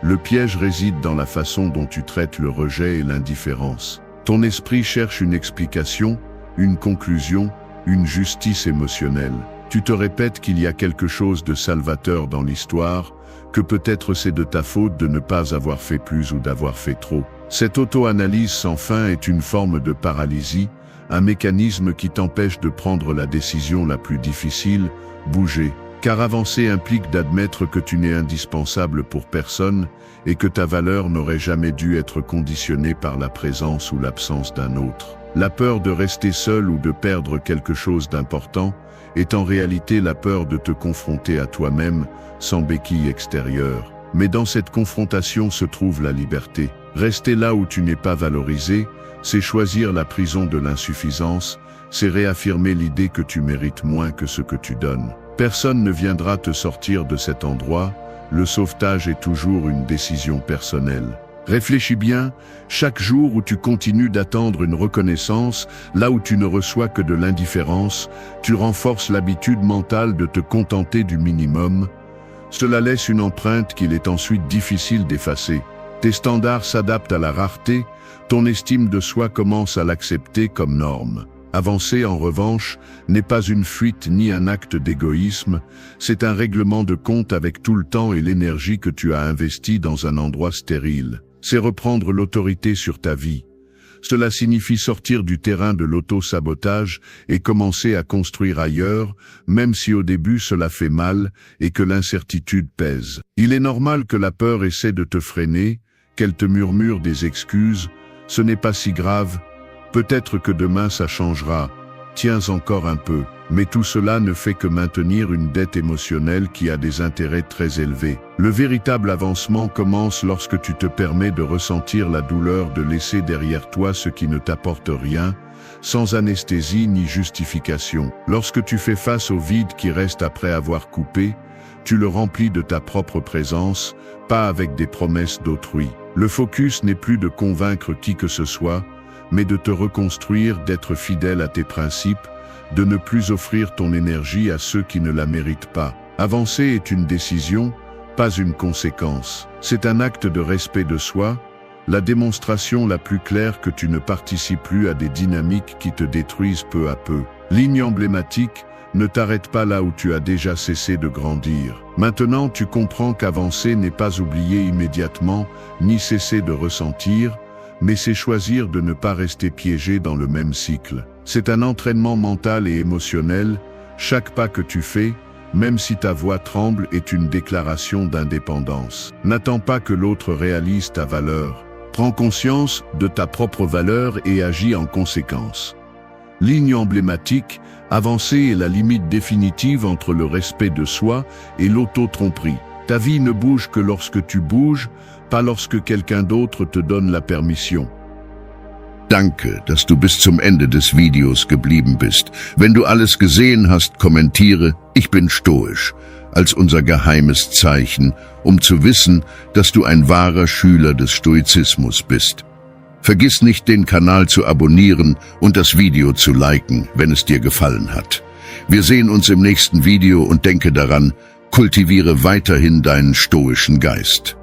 Le piège réside dans la façon dont tu traites le rejet et l'indifférence. Ton esprit cherche une explication, une conclusion, une justice émotionnelle. Tu te répètes qu'il y a quelque chose de salvateur dans l'histoire, que peut-être c'est de ta faute de ne pas avoir fait plus ou d'avoir fait trop. Cette auto-analyse sans fin est une forme de paralysie, un mécanisme qui t'empêche de prendre la décision la plus difficile, bouger. Car avancer implique d'admettre que tu n'es indispensable pour personne et que ta valeur n'aurait jamais dû être conditionnée par la présence ou l'absence d'un autre. La peur de rester seul ou de perdre quelque chose d'important est en réalité la peur de te confronter à toi-même sans béquille extérieure. Mais dans cette confrontation se trouve la liberté. Rester là où tu n'es pas valorisé, c'est choisir la prison de l'insuffisance, c'est réaffirmer l'idée que tu mérites moins que ce que tu donnes. Personne ne viendra te sortir de cet endroit, le sauvetage est toujours une décision personnelle. Réfléchis bien, chaque jour où tu continues d'attendre une reconnaissance, là où tu ne reçois que de l'indifférence, tu renforces l'habitude mentale de te contenter du minimum. Cela laisse une empreinte qu'il est ensuite difficile d'effacer. Tes standards s'adaptent à la rareté, ton estime de soi commence à l'accepter comme norme. Avancer, en revanche, n'est pas une fuite ni un acte d'égoïsme, c'est un règlement de compte avec tout le temps et l'énergie que tu as investi dans un endroit stérile. C'est reprendre l'autorité sur ta vie. Cela signifie sortir du terrain de l'auto-sabotage et commencer à construire ailleurs, même si au début cela fait mal et que l'incertitude pèse. Il est normal que la peur essaie de te freiner, qu'elle te murmure des excuses. Ce n'est pas si grave. Peut-être que demain ça changera, tiens encore un peu, mais tout cela ne fait que maintenir une dette émotionnelle qui a des intérêts très élevés. Le véritable avancement commence lorsque tu te permets de ressentir la douleur de laisser derrière toi ce qui ne t'apporte rien, sans anesthésie ni justification. Lorsque tu fais face au vide qui reste après avoir coupé, tu le remplis de ta propre présence, pas avec des promesses d'autrui. Le focus n'est plus de convaincre qui que ce soit, mais de te reconstruire, d'être fidèle à tes principes, de ne plus offrir ton énergie à ceux qui ne la méritent pas. Avancer est une décision, pas une conséquence. C'est un acte de respect de soi, la démonstration la plus claire que tu ne participes plus à des dynamiques qui te détruisent peu à peu. Ligne emblématique, ne t'arrête pas là où tu as déjà cessé de grandir. Maintenant tu comprends qu'avancer n'est pas oublier immédiatement, ni cesser de ressentir, mais c'est choisir de ne pas rester piégé dans le même cycle. C'est un entraînement mental et émotionnel. Chaque pas que tu fais, même si ta voix tremble, est une déclaration d'indépendance. N'attends pas que l'autre réalise ta valeur. Prends conscience de ta propre valeur et agis en conséquence. Ligne emblématique, avancer est la limite définitive entre le respect de soi et l'auto-tromperie. Ta vie ne bouge que lorsque tu bouges, pas lorsque quelqu'un d'autre te donne la permission. Danke, dass du bis zum Ende des Videos geblieben bist. Wenn du alles gesehen hast, kommentiere, ich bin stoisch, als unser geheimes Zeichen, um zu wissen, dass du ein wahrer Schüler des Stoizismus bist. Vergiss nicht, den Kanal zu abonnieren und das Video zu liken, wenn es dir gefallen hat. Wir sehen uns im nächsten Video und denke daran, kultiviere weiterhin deinen stoischen Geist.